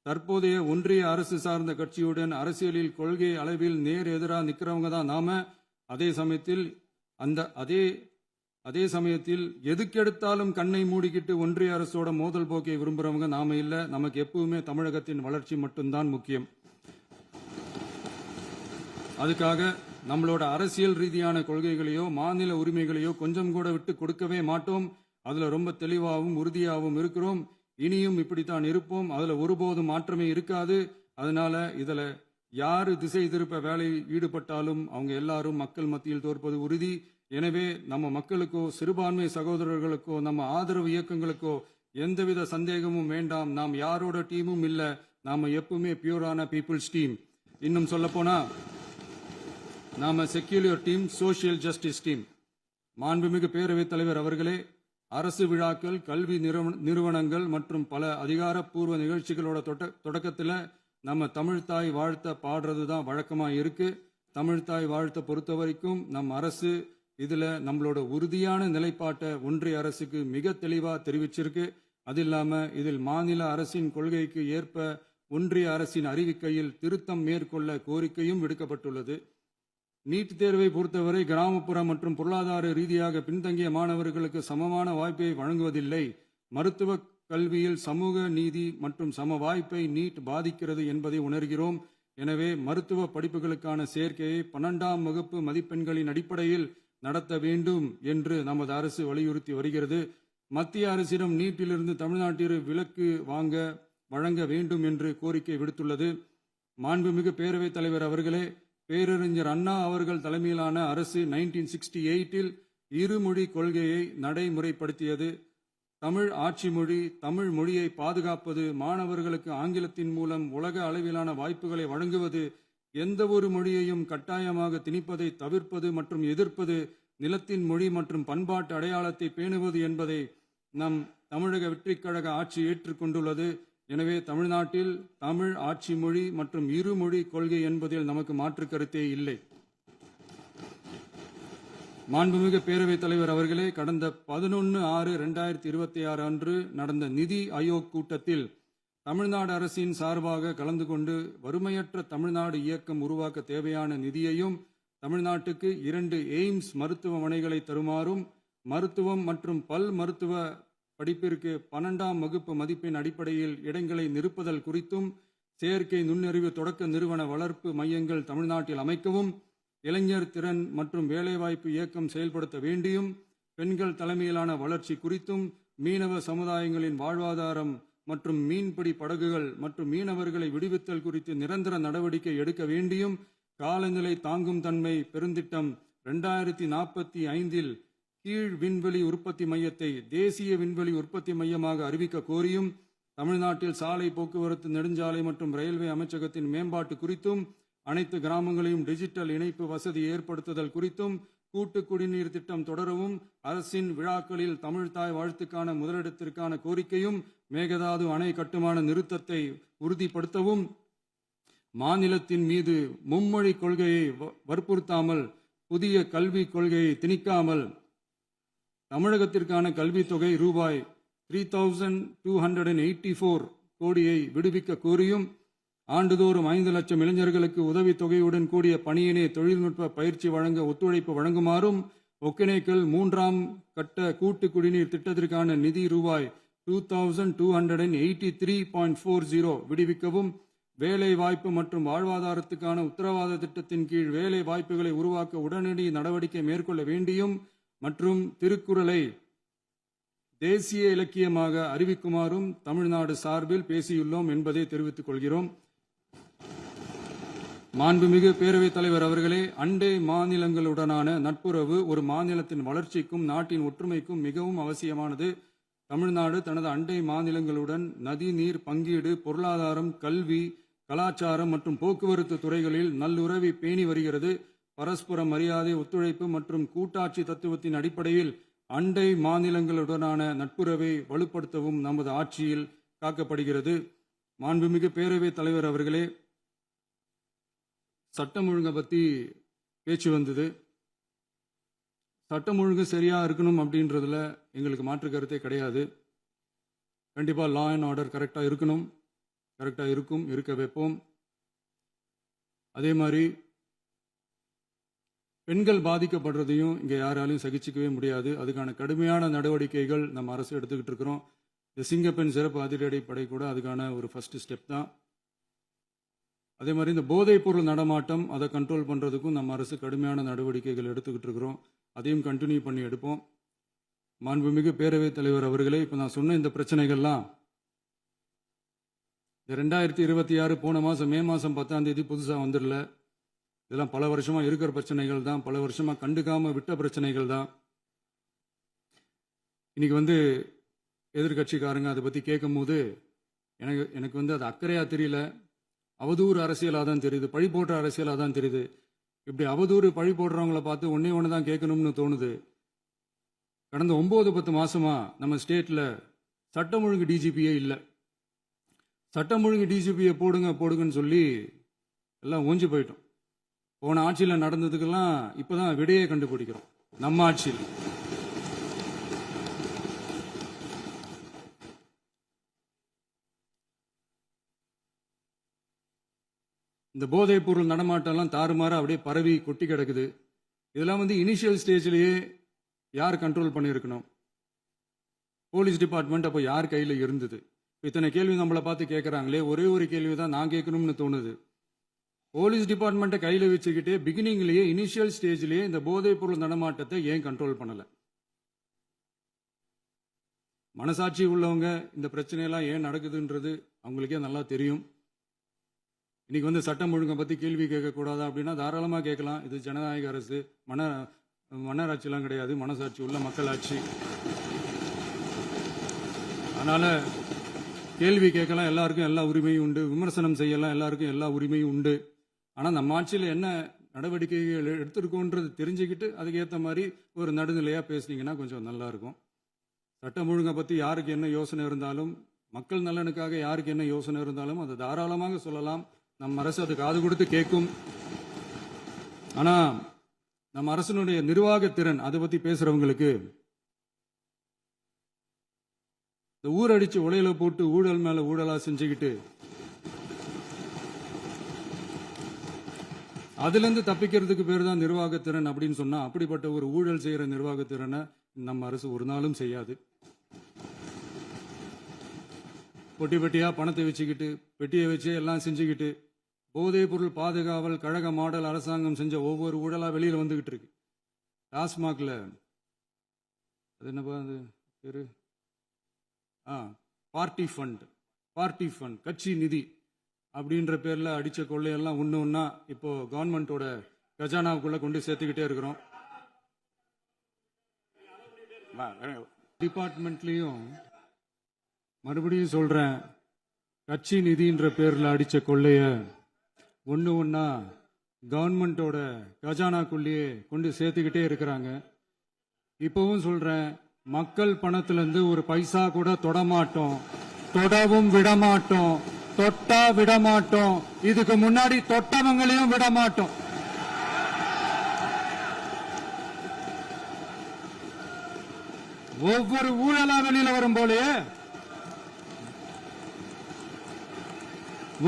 தற்போதைய ஒன்றிய அரசு சார்ந்த கட்சியுடன் அரசியலில் கொள்கை அளவில் நேர் எதிராக நிற்கிறவங்க தான் நாம. அதே சமயத்தில் எதுக்கெடுத்தாலும் கண்ணை மூடிக்கிட்டு ஒன்றிய அரசோட மோதல் போக்கை விரும்புறவங்க நாம இல்ல. நமக்கு எப்பவுமே தமிழகத்தின் வளர்ச்சி மட்டும்தான் முக்கியம். அதுக்காக நம்மளோட அரசியல் ரீதியான கொள்கைகளையோ மாநில உரிமைகளையோ கொஞ்சம் கூட விட்டு கொடுக்கவே மாட்டோம். அதுல ரொம்ப தெளிவாகவும் உறுதியாகவும் இருக்கிறோம். இனியும் இப்படித்தான் இருப்போம். அதுல ஒருபோதும் மாற்றமே இருக்காது. அதனால இதுல யாரு திசை திருப்ப வேலையில் ஈடுபட்டாலும் அவங்க எல்லாரும் மக்கள் மத்தியில் தோற்பது உறுதி. எனவே நம்ம மக்களுக்கோ சிறுபான்மை சகோதரர்களுக்கோ நம்ம ஆதரவு இயக்கங்களுக்கோ எந்தவித சந்தேகமும் வேண்டாம். நாம் யாரோட டீமும் இல்ல. நாம எப்பவுமே பியூரான பீப்புள்ஸ் டீம். இன்னும் சொல்ல போனா நாம secular team, social justice team. மாண்புமிகு பேரவைத் தலைவர் அவர்களே, அரசு விழாக்கள், கல்வி நிறுவனங்கள் மற்றும் பல அதிகாரப்பூர்வ நிகழ்ச்சிகளோட தொடக்கத்தில் நம்ம தமிழ்தாய் வாழ்த்த பாடுறது தான் வழக்கமா இருக்கு. தமிழ்தாய் வாழ்த்த பொறுத்த வரைக்கும் நம் அரசு இதுல நம்மளோட உறுதியான நிலைப்பாட்டை ஒன்றிய அரசுக்கு மிக தெளிவா தெரிவிச்சிருக்கு. அது இல்லாம இதில் மாநில அரசின் கொள்கைக்கு ஏற்ப ஒன்றிய அரசின் அறிவிக்கையில் திருத்தம் மேற்கொள்ள கோரிக்கையும் விடுக்கப்பட்டுள்ளது. நீட் தேர்வை பொறுத்தவரை கிராமப்புற மற்றும் பொருளாதார ரீதியாக பின்தங்கிய மாணவர்களுக்கு சமமான வாய்ப்பை வழங்குவதில்லை. மருத்துவ கல்வியில் சமூக நீதி மற்றும் சம வாய்ப்பை நீட் பாதிக்கிறது என்பதை உணர்கிறோம். எனவே மருத்துவ படிப்புகளுக்கான சேர்க்கையை 12ஆம் வகுப்பு மதிப்பெண்களின் அடிப்படையில் நடத்த வேண்டும் என்று நமது அரசு வலியுறுத்தி வருகிறது. மத்திய அரசிடம் நீட்டிலிருந்து தமிழ்நாட்டிற்கு விலக்கு வழங்க வேண்டும் என்று கோரிக்கை விடுத்துள்ளது. மாண்புமிகு பேரவைத் தலைவர் அவர்களே, பேரறிஞர் அண்ணா அவர்கள் தலைமையிலான அரசு 1968இல் இருமொழி கொள்கையை நடைமுறைப்படுத்தியது. தமிழ் ஆட்சி மொழி, தமிழ் மொழியை பாதுகாப்பது, மாணவர்களுக்கு ஆங்கிலத்தின் மூலம் உலக அளவிலான வாய்ப்புகளை வழங்குவது, எந்த ஒரு மொழியையும் கட்டாயமாக திணிப்பதை தவிர்ப்பது மற்றும் எதிர்ப்பது, நிலத்தின் மொழி மற்றும் பண்பாட்டு அடையாளத்தை பேணுவது என்பதை நம் தமிழக வெற்றிக் கழக ஆட்சி ஏற்றுக்கொண்டுள்ளது. எனவே தமிழ்நாட்டில் தமிழ் ஆட்சி மொழி மற்றும் இருமொழி கொள்கை என்பதில் நமக்கு மாற்று கருத்தே இல்லை. மாண்புமிகு பேரவைத் தலைவர் அவர்களே, கடந்த 11/6/2026 அன்று நடந்த நிதி ஆயோக் கூட்டத்தில் தமிழ்நாடு அரசின் சார்பாக கலந்து கொண்டு வறுமையற்ற தமிழ்நாடு இயக்கம் உருவாக்க தேவையான நிதியையும், தமிழ்நாட்டுக்கு 2 எய்ம்ஸ் மருத்துவமனைகளை தருமாறும், மருத்துவம் மற்றும் பல் மருத்துவ படிப்பிற்கு 12ஆம் வகுப்பு மதிப்பெண் அடிப்படையில் இடங்களை நிரப்புதல் குறித்தும், செயற்கை நுண்ணறிவு தொடக்க நிறுவன வளர்ப்பு மையங்கள் தமிழ்நாட்டில் அமைக்கவும், இளைஞர் திறன் மற்றும் வேலைவாய்ப்பு இயக்கம் செயல்படுத்த வேண்டியும், பெண்கள் தலைமையிலான வளர்ச்சி குறித்தும், மீனவ சமுதாயங்களின் வாழ்வாதாரம் மற்றும் மீன்பிடி படகுகள் மற்றும் மீனவர்களை விடுவித்தல் குறித்து நிரந்தர நடவடிக்கை எடுக்க வேண்டியும், காலநிலை தாங்கும் தன்மை பெருந்திட்டம் 2045 கீழ் விண்வெளி உற்பத்தி மையத்தை தேசிய விண்வெளி உற்பத்தி மையமாக அறிவிக்க கோரியும், தமிழ்நாட்டில் சாலை போக்குவரத்து, நெடுஞ்சாலை மற்றும் ரயில்வே அமைச்சகத்தின் மேம்பாட்டு குறித்தும், அனைத்து கிராமங்களையும் டிஜிட்டல் இணைப்பு வசதி ஏற்படுத்துதல் குறித்தும், கூட்டு குடிநீர் திட்டம் தொடரவும், அரசின் விழாக்களில் தமிழ்தாய் வாழ்த்துக்கான முதலிடத்திற்கான கோரிக்கையும், மேகதாது அணை கட்டுமான நிறுத்தத்தை உறுதிப்படுத்தவும், மாநிலத்தின் மீது மும்மொழி கொள்கையை வற்புறுத்தாமல், புதிய கல்விக் கொள்கையை திணிக்காமல், தமிழகத்திற்கான கல்வித் தொகை ரூபாய் 3284 கோடியை விடுவிக்க கோரியும், ஆண்டுதோறும் 5 லட்சம் இளைஞர்களுக்கு உதவித் தொகையுடன் கூடிய பணியினை தொழில்நுட்ப பயிற்சி வழங்க ஒத்துழைப்பு வழங்குமாறும், ஒகேனக்கல் 3ஆம் கட்ட கூட்டு குடிநீர் திட்டத்திற்கான நிதி ரூபாய் 2283.40 விடுவிக்கவும், வேலை வாய்ப்பு மற்றும் வாழ்வாதாரத்துக்கான உத்தரவாத திட்டத்தின் கீழ் வேலை வாய்ப்புகளை உருவாக்க உடனடி நடவடிக்கை மேற்கொள்ள வேண்டியும் மற்றும் திருக்குறளை தேசிய இலக்கியமாக அறிவிக்குமாறும் தமிழ்நாடு சார்பில் பேசியுள்ளோம் என்பதை தெரிவித்துக் கொள்கிறோம். மாண்புமிகு பேரவைத் தலைவர் அவர்களே, அண்டை மாநிலங்களுடனான நட்புறவு ஒரு மாநிலத்தின் வளர்ச்சிக்கும் நாட்டின் ஒற்றுமைக்கும் மிகவும் அவசியமானது. தமிழ்நாடு தனது அண்டை மாநிலங்களுடன் நதி நீர் பங்கீடு, பொருளாதாரம், கல்வி, கலாச்சாரம் மற்றும் போக்குவரத்து துறைகளில் நல்லுறவை பேணி வருகிறது. பரஸ்பர மரியாதை, ஒத்துழைப்பு மற்றும் கூட்டாட்சி தத்துவத்தின் அடிப்படையில் அண்டை மாநிலங்களுடனான நட்புறவை வலுப்படுத்தவும் நமது ஆட்சியில் காக்கப்படுகிறது. மாண்புமிகு பேரவைத் தலைவர் அவர்களே, சட்டம் ஒழுங்கை பற்றி பேச்சு வந்தது. சட்டம் ஒழுங்கு சரியா இருக்கணும் அப்படின்றதுல எங்களுக்கு மாற்று கருத்தே கிடையாது. கண்டிப்பாக லா அண்ட் ஆர்டர் கரெக்டாக இருக்கணும், கரெக்டாக இருக்கும், இருக்க வைப்போம். அதே மாதிரி பெண்கள் பாதிக்கப்படுறதையும் இங்கே யாராலையும் சகிச்சிக்கவே முடியாது. அதுக்கான கடுமையான நடவடிக்கைகள் நம்ம அரசு எடுத்துக்கிட்டு இருக்கிறோம். இந்த சிங்கப்பெண் சிறப்பு அதிரடி படை கூட அதுக்கான ஒரு ஃபர்ஸ்ட் ஸ்டெப் தான். அதே மாதிரி இந்த போதைப் பொருள் நடமாட்டம், அதை கண்ட்ரோல் பண்ணுறதுக்கும் நம்ம அரசு கடுமையான நடவடிக்கைகள் எடுத்துக்கிட்டு இருக்கிறோம். அதையும் கண்டினியூ பண்ணி எடுப்போம். மாண்புமிகு பேரவைத் தலைவர் அவர்களே, இப்போ நான் சொன்ன இந்த பிரச்சனைகள்லாம் இந்த 2026 போன மாதம் மே மாதம் 10ஆம் தேதி புதுசாக வந்துடல. இதெல்லாம் பல வருஷமாக இருக்கிற பிரச்சனைகள் தான், பல வருஷமாக கண்டுக்காமல் விட்ட பிரச்சனைகள் தான். இன்னைக்கு எதிர்கட்சிக்காரங்க அதை பற்றி கேட்கும் போது எனக்கு அது அக்கறையாக தெரியல, அவதூறு அரசியலாக தான் தெரியுது, பழி போடுற அரசியலாக தான் தெரியுது. இப்படி அவதூறு பழி போடுறவங்கள பார்த்து ஒன்னே ஒன்று தான் கேட்கணும்னு தோணுது. கடந்த 9-10 மாசமா நம்ம ஸ்டேட்ல சட்டம் ஒழுங்கு டிஜிபியே இல்லை. சட்டம் ஒழுங்கு டிஜிபியை போடுங்கன்னு சொல்லி எல்லாம் ஓஞ்சி போயிட்டோம். போன ஆட்சியில் நடந்ததுக்கெல்லாம் இப்பதான் விடையை கண்டுபிடிக்கிறோம். நம்ம ஆட்சியில் இந்த போதைப் பொருள் நடமாட்டம்லாம் தாறுமாற அப்படியே பரவி கொட்டி கிடக்குது. இதெல்லாம் இனிஷியல் ஸ்டேஜ்லயே யார் கண்ட்ரோல் பண்ணியிருக்கணும்? போலீஸ் டிபார்ட்மெண்ட் அப்போ யார் கையில் இருந்தது? இத்தனை கேள்வி நம்மளை பார்த்து கேட்குறாங்களே, ஒரே ஒரு கேள்வி தான் நான் கேட்கணும்னு தோணுது. போலீஸ் டிபார்ட்மெண்ட்டை கையில் வச்சுக்கிட்டே பிகினிங்லேயே இனிஷியல் ஸ்டேஜ்லேயே இந்த போதைப் பொருள் நடமாட்டத்தை ஏன் கண்ட்ரோல் பண்ணலை? மனசாட்சி உள்ளவங்க இந்த பிரச்சனையெல்லாம் ஏன் நடக்குதுன்றது அவங்களுக்கே நல்லா தெரியும். இன்னைக்கு சட்டம் ஒழுங்கை பற்றி கேள்வி கேட்கக்கூடாதா அப்படின்னா தாராளமாக கேட்கலாம். இது ஜனநாயக அரசு, மன்னராட்சிலாம் கிடையாது, மனசாட்சி உள்ள மக்களாட்சி. அதனால கேள்வி கேட்கலாம், எல்லாருக்கும் எல்லா உரிமையும் உண்டு. விமர்சனம் செய்யலாம், எல்லாருக்கும் எல்லா உரிமையும் உண்டு. ஆனால் நம்ம ஆட்சியில் என்ன நடவடிக்கைகள் எடுத்திருக்கோன்றது தெரிஞ்சுக்கிட்டு அதுக்கேற்ற மாதிரி ஒரு நடுநிலையாக பேசுனீங்கன்னா கொஞ்சம் நல்லா இருக்கும். சட்டம் ஒழுங்கை பற்றி யாருக்கு என்ன யோசனை இருந்தாலும், மக்கள் நலனுக்காக யாருக்கு என்ன யோசனை இருந்தாலும் அதை தாராளமாக சொல்லலாம். நம்ம அரசு அது காது கொடுத்து கேட்கும். ஆனால் நம்ம அரசினுடைய நிர்வாகத்திறன் அதை பற்றி பேசுறவங்களுக்கு இந்த ஊரடிச்சு உலையில போட்டு ஊழல் மேல ஊழலா செஞ்சுக்கிட்டு அதுல இருந்து தப்பிக்கிறதுக்கு பேர் தான் நிர்வாகத்திறன் அப்படின்னு சொன்னா, அப்படிப்பட்ட ஒரு ஊழல் செய்யற நிர்வாகத்திறனை நம்ம அரசு ஒரு நாளும் செய்யாது. பொட்டி பெட்டியா பணத்தை வச்சுக்கிட்டு, பெட்டியை வச்சு எல்லாம் செஞ்சுக்கிட்டு, போதைப் பொருள் பாதுகாவல் கழக மாடல் அரசாங்கம் செஞ்ச ஒவ்வொரு ஊழலா வெளியில வந்துகிட்டு இருக்கு. டாஸ்மாக்ல அது என்னப்பா அது பேரு, பார்ட்டி ஃபண்ட், கட்சி நிதி அப்படின்ற பேர்ல அடிச்ச கொள்ளையெல்லாம் ஒன்று ஒன்றா இப்போ கவர்மெண்ட்டோட கஜானாவுக்குள்ள கொண்டு சேர்த்துக்கிட்டே இருக்கிறோம். டிபார்ட்மெண்ட்லயும் மறுபடியும் சொல்றேன், கட்சி நிதின்ற பேர்ல அடிச்ச கொள்ளைய ஒண்ணு ஒண்ணா கவர்மெண்டோட கஜானாக்குள்ளேயே கொண்டு சேர்த்துக்கிட்டே இருக்கிறாங்க. இப்பவும் சொல்றேன், மக்கள் பணத்துல இருந்து ஒரு பைசா கூட தொடமாட்டோம், தொடவும் விடமாட்டோம், தொட்டா விடமாட்டோம், இதுக்கு முன்னாடி தொட்டவங்களையும் விடமாட்டோம். ஒவ்வொரு ஊழலா வெளியில வரும் போலே,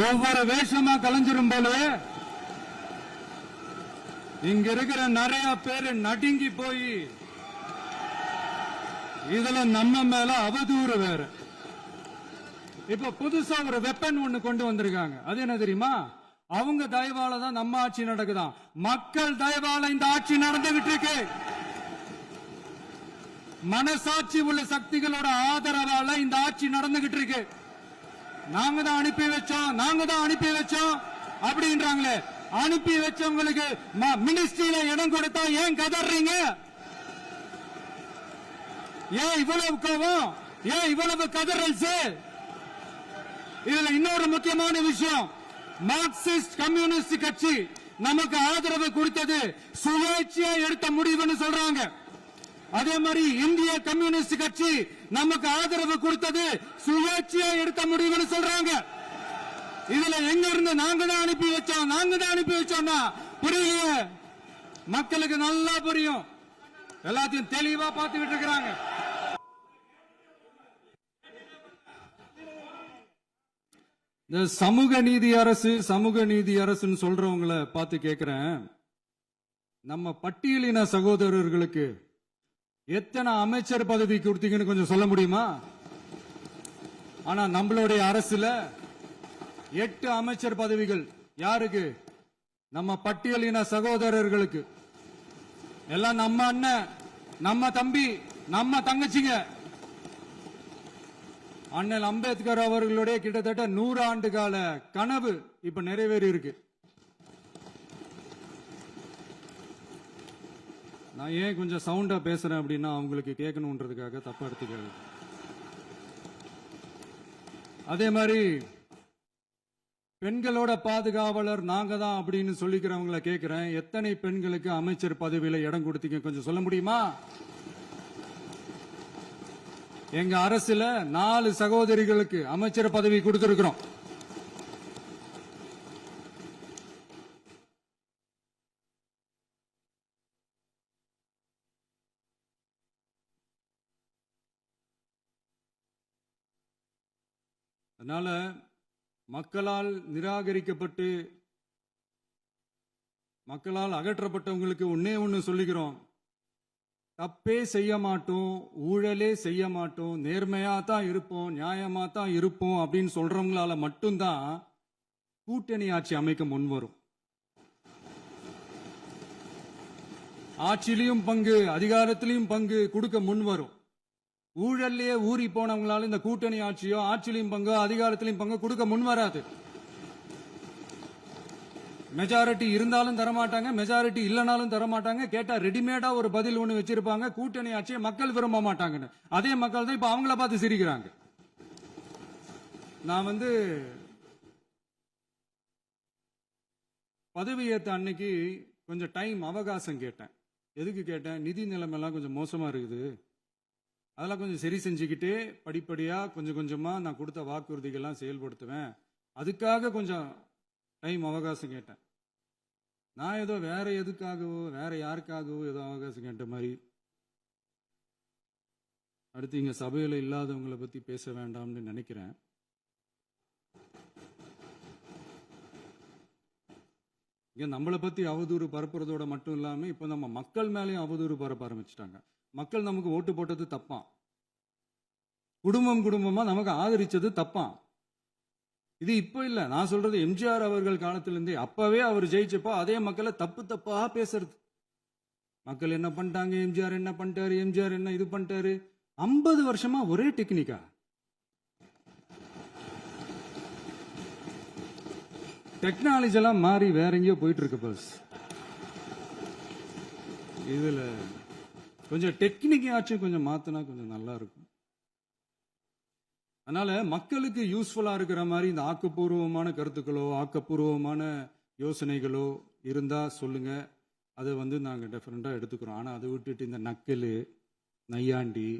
ஒவ்வொரு வேஷமா கலைஞ்சிரும் போலே, இங்க இருக்கிற நிறைய பேரு நடுங்கி போய் இதுல நம்ம மேல அவதூறு வேற. இப்ப புதுசா ஒரு வெப்பன் ஒண்ணு கொண்டு வந்திருக்காங்க. அது என்ன தெரியுமா? அவங்க தயவால தான் நம்ம ஆட்சி நடக்குதாம். மக்கள் தயவால இந்த ஆட்சி நடந்துகிட்டு இருக்கு. மனசாட்சி உள்ள சக்திகளோட ஆதரவால இந்த ஆட்சி நடந்துகிட்டு இருக்கு. நாங்க தான் அனுப்பி வச்சோம், நாங்க தான் அனுப்பி வச்சோம் அப்படின்றாங்களே. அனுப்பி வச்சவங்களுக்கு மினிஸ்ட்ரியில இடம் கொடுத்தா ஏன் கதறீங்க? ஏன் இவ்வளவு கோவம்? ஏன் இவ்வளவு கதறல்ஸ்? இதுல இன்னொரு முக்கியமான விஷயம், மார்க்சிஸ்ட் கம்யூனிஸ்ட் கட்சி நமக்கு ஆதரவு கொடுத்தது சுயேட்சையா எடுத்த முடிவுன்னு சொல்றாங்க. அதே மாதிரி இந்திய கம்யூனிஸ்ட் கட்சி நமக்கு ஆதரவு கொடுத்தது சுயேட்சையா எடுத்த முடிவுன்னு சொல்றாங்க. இதுல எங்க இருந்து நாங்க தான் அனுப்பி வச்சோம், நாங்க தான் அனுப்பி வச்சோம்னா புரியலையே. மக்களுக்கு நல்லா புரியும், எல்லாத்தையும் தெளிவா பார்த்துக்கிட்டு இருக்கிறாங்க. இந்த சமூக நீதி அரசு, சமூக நீதி அரசுன்னு சொல்றவங்களை பார்த்து கேட்கிறேன், நம்ம பட்டியலின சகோதரர்களுக்கு எத்தனை அமைச்சர் பதவி கொடுத்தீங்கன்னு கொஞ்சம் சொல்ல முடியுமா? ஆனா நம்மளுடைய அரசுல 8 அமைச்சர் பதவிகள் யாருக்கு? நம்ம பட்டியலின சகோதரர்களுக்கு. எல்லாம் நம்ம அண்ணன், நம்ம தம்பி, நம்ம தங்கச்சிங்க. அண்ணல் அம்பேத்கர் அவர்களுடைய கிட்டத்தட்ட 100 ஆண்டு கால கனவு இப்ப நிறைவேறி இருக்கு. நான் ஏன் கொஞ்சம் சவுண்டா பேசுறேன் அப்படின்னா அவங்களுக்கு கேட்கணுன்றதுக்காக தப்பா எடுத்துக்காது. அதே மாதிரி பெண்களோட பாதுகாவலர் நாங்க தான் அப்படின்னு சொல்லிக்கிறவங்களை கேட்கிறேன், எத்தனை பெண்களுக்கு அமைச்சர் பதவியில இடம் கொடுத்தீங்க கொஞ்சம் சொல்ல முடியுமா? எங்க அரசுல 4 சகோதரிகளுக்கு அமைச்சர் பதவி கொடுத்திருக்கிறோம். அதனால மக்களால் நிராகரிக்கப்பட்டு மக்களால் அகற்றப்பட்டவங்களுக்கு ஒன்னே ஒன்னு சொல்லிக்கிறோம், தப்பே செய்ய மாட்டோம், ஊழலே செய்ய மாட்டோம், நேர்மையா தான் இருப்போம், நியாயமா தான் இருப்போம் அப்படின்னு சொல்றவங்களால மட்டும்தான் கூட்டணி ஆட்சி அமைக்க முன்வரும். ஆட்சியிலையும் பங்கு, அதிகாரத்திலையும் பங்கு கொடுக்க முன்வரும். ஊழல்லையே ஊறி போனவங்களால இந்த கூட்டணி ஆட்சியோ, ஆட்சியிலையும் பங்கு, அதிகாரத்திலையும் பங்கு கொடுக்க முன்வராது. மெஜாரிட்டி இருந்தாலும் தரமாட்டாங்க, மெஜாரிட்டி இல்லைனாலும் தரமாட்டாங்க. கேட்டா ரெடிமேடா ஒரு பதில் ஒண்ணு வச்சிருப்பாங்க, கூட்டணி ஆட்சியை மக்கள் விரும்ப மாட்டாங்கன்னு. அதே மக்கள் தான் இப்ப அவங்கள பார்த்து சிரிக்கிறாங்க. நான் பதவி ஏத்த அன்னைக்கு கொஞ்சம் டைம் அவகாசம் கேட்டேன். எதுக்கு கேட்டேன்? நிதி நிலைமைலாம் கொஞ்சம் மோசமா இருக்குது, அதெல்லாம் கொஞ்சம் சரி செஞ்சுக்கிட்டே படிப்படியா கொஞ்சம் கொஞ்சமா நான் கொடுத்த வாக்குறுதிகள்லாம் செயல்படுத்துவேன், அதுக்காக கொஞ்சம் டைம் அவகாசம் கேட்டேன். நான் ஏதோ வேற எதுக்காகவோ வேற யாருக்காகவோ ஏதோ அவகாசம் கேட்ட மாதிரி. அடுத்து இங்க சபையில இல்லாதவங்களை பத்தி பேச வேண்டாம்னு நினைக்கிறேன். இங்க நம்மளை பத்தி அவதூறு பரப்புறதோட மட்டும் இல்லாம இப்ப நம்ம மக்கள் மேலேயும் அவதூறு பரப்ப ஆரம்பிச்சிட்டாங்க. மக்கள் நமக்கு ஓட்டு போட்டது தப்பான், குடும்பம் குடும்பமா நமக்கு ஆதரிச்சது தப்பான். இது இப்ப இல்ல, நான் சொல்றது எம்ஜிஆர் அவர்கள் காலத்திலிருந்தே. அப்பவே அவர் ஜெயிச்சப்போ அதே மக்களை தப்பு தப்பா பேசுறது. மக்கள் என்ன பண்ணிட்டாங்க, எம்ஜிஆர் என்ன பண்ணிட்டாரு, எம்ஜிஆர் என்ன இது பண்ணிட்டாரு. 50 வருஷமா ஒரே டெக்னிக்கா. டெக்னாலஜி எல்லாம் மாறி வேற எங்கேயோ போயிட்டு இருக்கு பஸ். இதுல கொஞ்சம் டெக்னிக்காச்சும் கொஞ்சம் மாத்தினா கொஞ்சம் நல்லா இருக்கும். அதனால மக்களுக்கு யூஸ்ஃபுல்லா இருக்கிற மாதிரி இந்த ஆக்கப்பூர்வமான கருத்துக்களோ ஆக்கப்பூர்வமான யோசனைகளோ இருந்தா சொல்லுங்க. அதை நாங்க டெஃபரெண்டா எடுத்துக்கிறோம். ஆனா அதை விட்டுட்டு இந்த நக்கலு நையாண்டி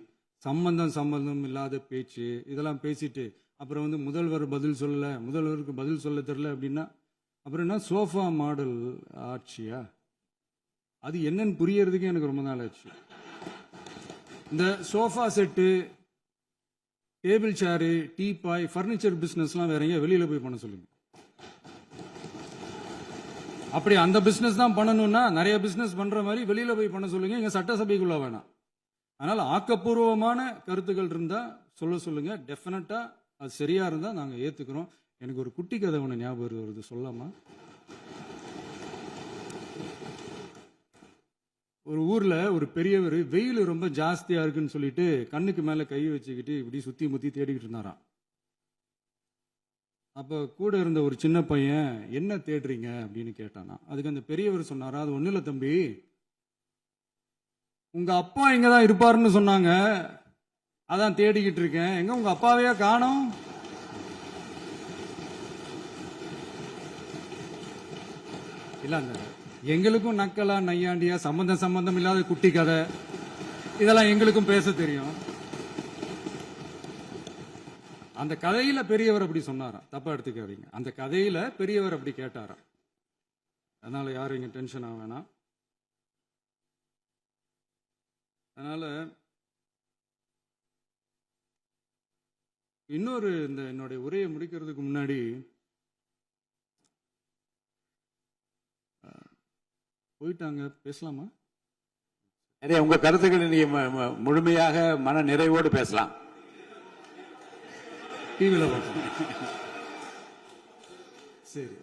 சம்பந்தம் இல்லாத பேச்சு இதெல்லாம் பேசிட்டு அப்புறம் முதல்வர் பதில் சொல்லல, முதல்வருக்கு பதில் சொல்ல தெரியல அப்படின்னா அப்புறம் என்ன சோஃபா மாடல் ஆட்சியா? அது என்னன்னு புரியறதுக்கு எனக்கு ரொம்ப நாள் ஆச்சு. இந்த sofa set, table chair, teapoy, furniture பிசினஸ்லாம் வேற எங்க வெளியில போய் பண்ண சொல்லுங்க. அப்படி அந்த பிசினஸ் தான் பண்ணணும்னா நிறைய பிசினஸ் பண்ற மாதிரி வெளியில போய் பண்ண சொல்லுங்க. இங்க சட்டசபைக்குள்ள வேணாம். அதனால ஆக்கப்பூர்வமான கருத்துக்கள் இருந்தா சொல்லுங்க. டெஃபினட்டா அது சரியா இருந்தா நாங்க ஏத்துக்கிறோம். எனக்கு ஒரு குட்டி கதை ஒன்று ஞாபகம் வருது, சொல்லாமா? ஒரு ஊர்ல ஒரு பெரியவர் வெயில் ரொம்ப ஜாஸ்தியா இருக்குன்னு சொல்லிட்டு கண்ணுக்கு மேல கை வச்சுக்கிட்டு இப்படி சுத்தி முத்தி தேடிக்கிட்டு இருந்தாராம். அப்ப கூட இருந்த ஒரு சின்ன பையன் என்ன தேடுறீங்க அப்படின்னு கேட்டானா. அதுக்கு அந்த பெரியவர் சொன்னாரா, அது ஒண்ணு இல்ல தம்பி, உங்க அப்பா இங்கதான் இருப்பாருன்னு சொன்னாங்க, அதான் தேடிக்கிட்டு இருக்கேன். எங்க உங்க அப்பாவையா காணோம்? இல்ல எங்களுக்கும் நக்கலா நையாண்டியா சம்பந்தம் இல்லாத குட்டி கதை இதெல்லாம் எங்களுக்கும் பேச தெரியும். அந்த கதையில பெரியவர் அப்படி சொன்னாராம், தப்பா எடுத்துக்காதீங்க. அந்த கதையில பெரியவர் அப்படி கேட்டாராம். அதனால யாரும் இங்க டென்ஷன் ஆக வேணாம். அதனால இன்னொரு இந்த என்னுடைய உரையை முடிக்கிறதுக்கு முன்னாடி போயிட்டாங்க, பேசலாமா?
உங்க கருத்துக்களை நீங்க முழுமையாக மன நிறைவோடு பேசலாம்.
டிவியில பார்க்கலாம். சரி,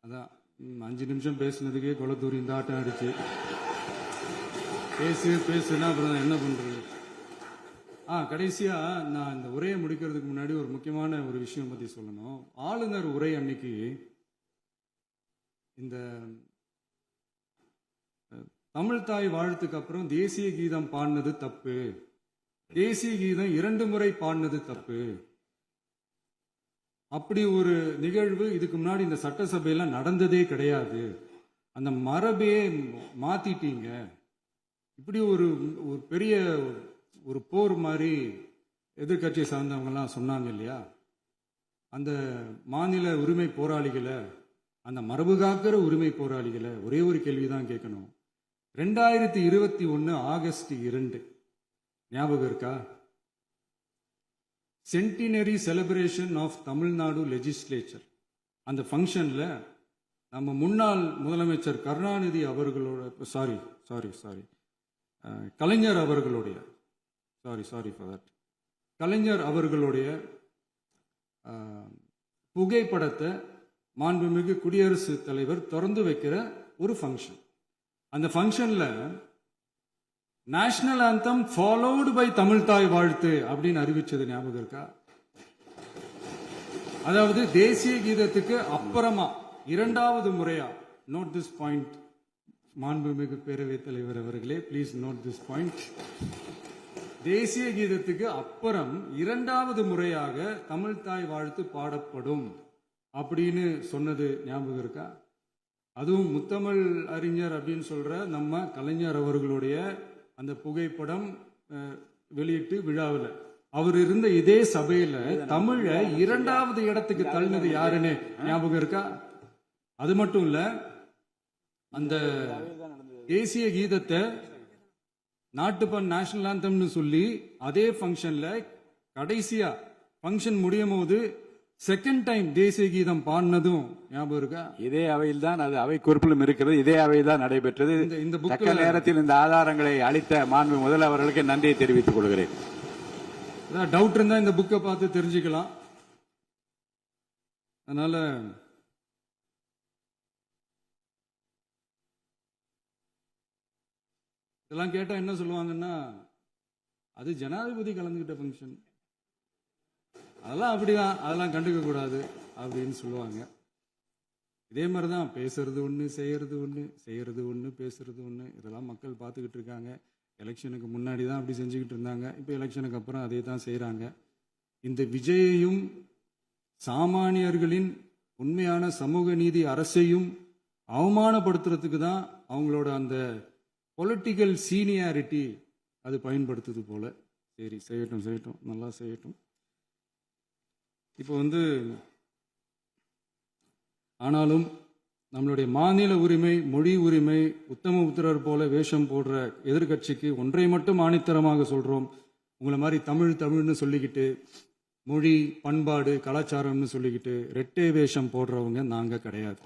அதான் 5 நிமிஷம் பேசுனதுக்கே கொளத்தூரி இந்த ஆட்டம் அடிச்சு பேசுனா அப்புறம் என்ன பண்றது? கடைசியா நான் இந்த உரையை முடிக்கிறதுக்கு முன்னாடி ஒரு முக்கியமான ஒரு விஷயம் பத்தி சொல்லணும். ஆளுநர் உரை அன்னைக்கு இந்த தமிழ் தாய் வாழ்த்துக்கு அப்புறம் தேசிய கீதம் பாடினது தப்பு, தேசிய கீதம் 2 முறை பாடினது தப்பு, அப்படி ஒரு நிகழ்வு இதுக்கு முன்னாடி இந்த சட்டசபையில நடந்ததே கிடையாது, அந்த மரபையே மாத்திட்டீங்க, இப்படி ஒரு பெரிய ஒரு போர் மாதிரி எதிர்கட்சி சார்ந்தவங்க எல்லாம் சொன்னாங்க இல்லையா? அந்த மாநில உரிமை போராளிகளை, அந்த மரபு காக்கிற உரிமை போராளிகளை ஒரே ஒரு கேள்விதான் கேட்கணும். 2021 ஆகஸ்ட் 2 ஞாபகம் இருக்கா? Centenary celebration of Tamil Nadu legislature. அந்த ஃபங்க்ஷன்ல நம்ம முன்னாள் முதலமைச்சர் கருணாநிதி அவர்களோட கலைஞர் அவர்களுடைய கலைஞர் அவர்களுடைய புகைப்படத்தை மாண்புமிகு குடியரசுத் தலைவர் திறந்து வைக்கிற ஒரு ஃபங்க்ஷன். அந்த ஃபங்க்ஷன்ல national anthem followed by Tamil Thai Vazhthu அப்படின்னு அறிவிச்சது ஞாபகம் இருக்கா? அதாவது தேசிய கீதத்துக்கு அப்புறமா 2வது முறையா, நோட் திஸ் பாயிண்ட் மாண்புமிகு பேரவைத் தலைவர் அவர்களே, பிளீஸ் நோட் திஸ் பாயிண்ட். தேசிய கீதத்துக்கு அப்புறம் 2வது முறையாக தமிழ் தாய் வாழ்த்து பாடப்படும் அப்படின்னு சொன்னது ஞாபகம் இருக்கா? அதுவும் முத்தமிழ் அறிஞர் அப்படின்னு சொல்ற நம்ம கலைஞர் அவர்களுடைய அந்த புகைப்படம் வெளியிட்டு விழாவில் அவர் இருந்த இதே சபையில தமிழ 2வது இடத்துக்கு தள்ளினது யாருன்னு ஞாபகம் இருக்கா? அது மட்டும் இல்ல, அந்த தேசிய கீதத்தை நாட்டுப்பண் நேஷனல் ஆந்தம்னு சொல்லி அதே ஃபங்க்ஷன்ல கடைசியா ஃபங்க்ஷன் முடியும் போது செகண்ட் டைம் தேசிய கீதம் பாடினதும் ஞாபகம் இருக்கா?
இதே அவையில் தான், அது அவை குறிப்பிலும் இருக்கிறது, இதே அவையில் தான் நடைபெற்றது. இந்த தக்க நேரத்தில் இந்த ஆதாரங்களை அளித்த மாண்பு முதல்வர்களுக்கு நன்றியை தெரிவித்துக் கொள்கிறேன்.
டவுட் இருந்தா இந்த புக்கை பார்த்து தெரிஞ்சுக்கலாம். அதனால இதெல்லாம் கேட்டா என்ன சொல்லுவாங்கன்னா, அது ஜனாதிபதி கலந்துகிட்ட ஃபங்க்ஷன், அதெல்லாம் அப்படிதான், அதெல்லாம் கண்டுக்க கூடாது அப்படின்னு சொல்லுவாங்க. இதே மாதிரி தான் பேசுறது ஒன்று, செய்யறது ஒன்று, செய்யறது ஒன்று, பேசுறது ஒன்று. இதெல்லாம் மக்கள் பார்த்துக்கிட்டு இருக்காங்க. எலெக்ஷனுக்கு முன்னாடி தான் அப்படி செஞ்சுக்கிட்டு இருந்தாங்க. இப்போ எலெக்ஷனுக்கு அப்புறம் அதே தான் செய்கிறாங்க. இந்த விஜயையும் சாமானியர்களின் உண்மையான சமூக நீதி அரசையும் அவமானப்படுத்துறதுக்கு தான் அவங்களோட அந்த பொலிட்டிக்கல் சீனியாரிட்டி அது பயன்படுத்துது போல. சரி, செய்யட்டும் செய்யட்டும், நல்லா செய்யட்டும். இப்போ ஆனாலும் நம்மளுடைய மாநில உரிமை, மொழி உரிமை, உத்தமபுத்திரர் போல வேஷம் போடுற எதிர்கட்சிக்கு ஒன்றை மட்டும் ஆணித்தரமாக சொல்றோம். உங்களை மாதிரி தமிழ்னு சொல்லிக்கிட்டு, மொழி, பண்பாடு, கலாச்சாரம்னு சொல்லிக்கிட்டு ரெட்டை வேஷம் போடுறவங்க நாங்க கிடையாது.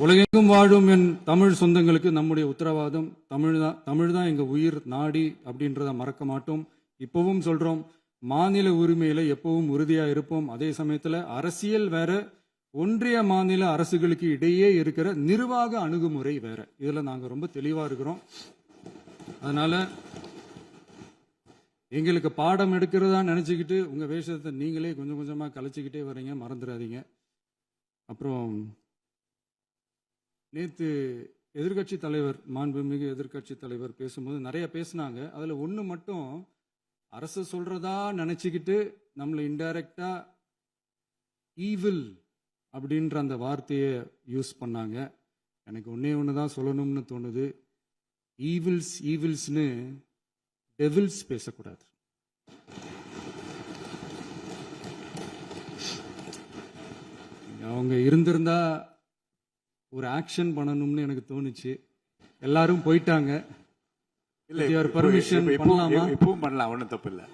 உலகெங்கும் வாழும் என் தமிழ் சொந்தங்களுக்கு நம்முடைய உத்தரவாதம் தமிழ் தான் எங்க உயிர் நாடி அப்படின்றத மறக்க மாட்டோம். இப்பவும் சொல்றோம், மாநில உரிமையில எப்பவும் உறுதியா இருப்போம். அதே சமயத்துல அரசியல் வேற, ஒன்றிய மாநில அரசுகளுக்கு இடையே இருக்கிற நிர்வாக அணுகுமுறை வேற. இதுல நாங்க ரொம்ப தெளிவா இருக்கிறோம். அதனால எங்களுக்கு பாடம் எடுக்கிறதா நினைச்சுக்கிட்டு உங்க வேஷத்தை நீங்களே கொஞ்சம் கொஞ்சமா கலைச்சிக்கிட்டே வர்றீங்க, மறந்துடாதீங்க. அப்புறம் நேத்து எதிர்கட்சி தலைவர், மாண்புமிகு எதிர்கட்சி தலைவர் பேசும்போது நிறைய பேசினாங்க. அதுல ஒண்ணு மட்டும், அரசு சொல்றதா நினைச்சுக்கிட்டு நம்மளை இன்டைரக்டா ஈவில் அப்படின்ற அந்த வார்த்தையை யூஸ் பண்ணாங்க. எனக்கு ஒண்ணுதான் சொல்லணும்னு தோணுது. ஈவில்ஸ்னு டெவில்ஸ் பேசக்கூடாது. அவங்க இருந்திருந்தா ஒரு ஆக்ஷன் பண்ணணும்னு எனக்கு தோணுச்சு. எல்லாரும் போயிட்டாங்க.
இல்ல,
பர்மிஷன் பண்ணலாமா?
இப்பவும் பண்ணலாம், ஒன்றும் தப்பு இல்லை.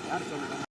யார் சொல்லுங்க?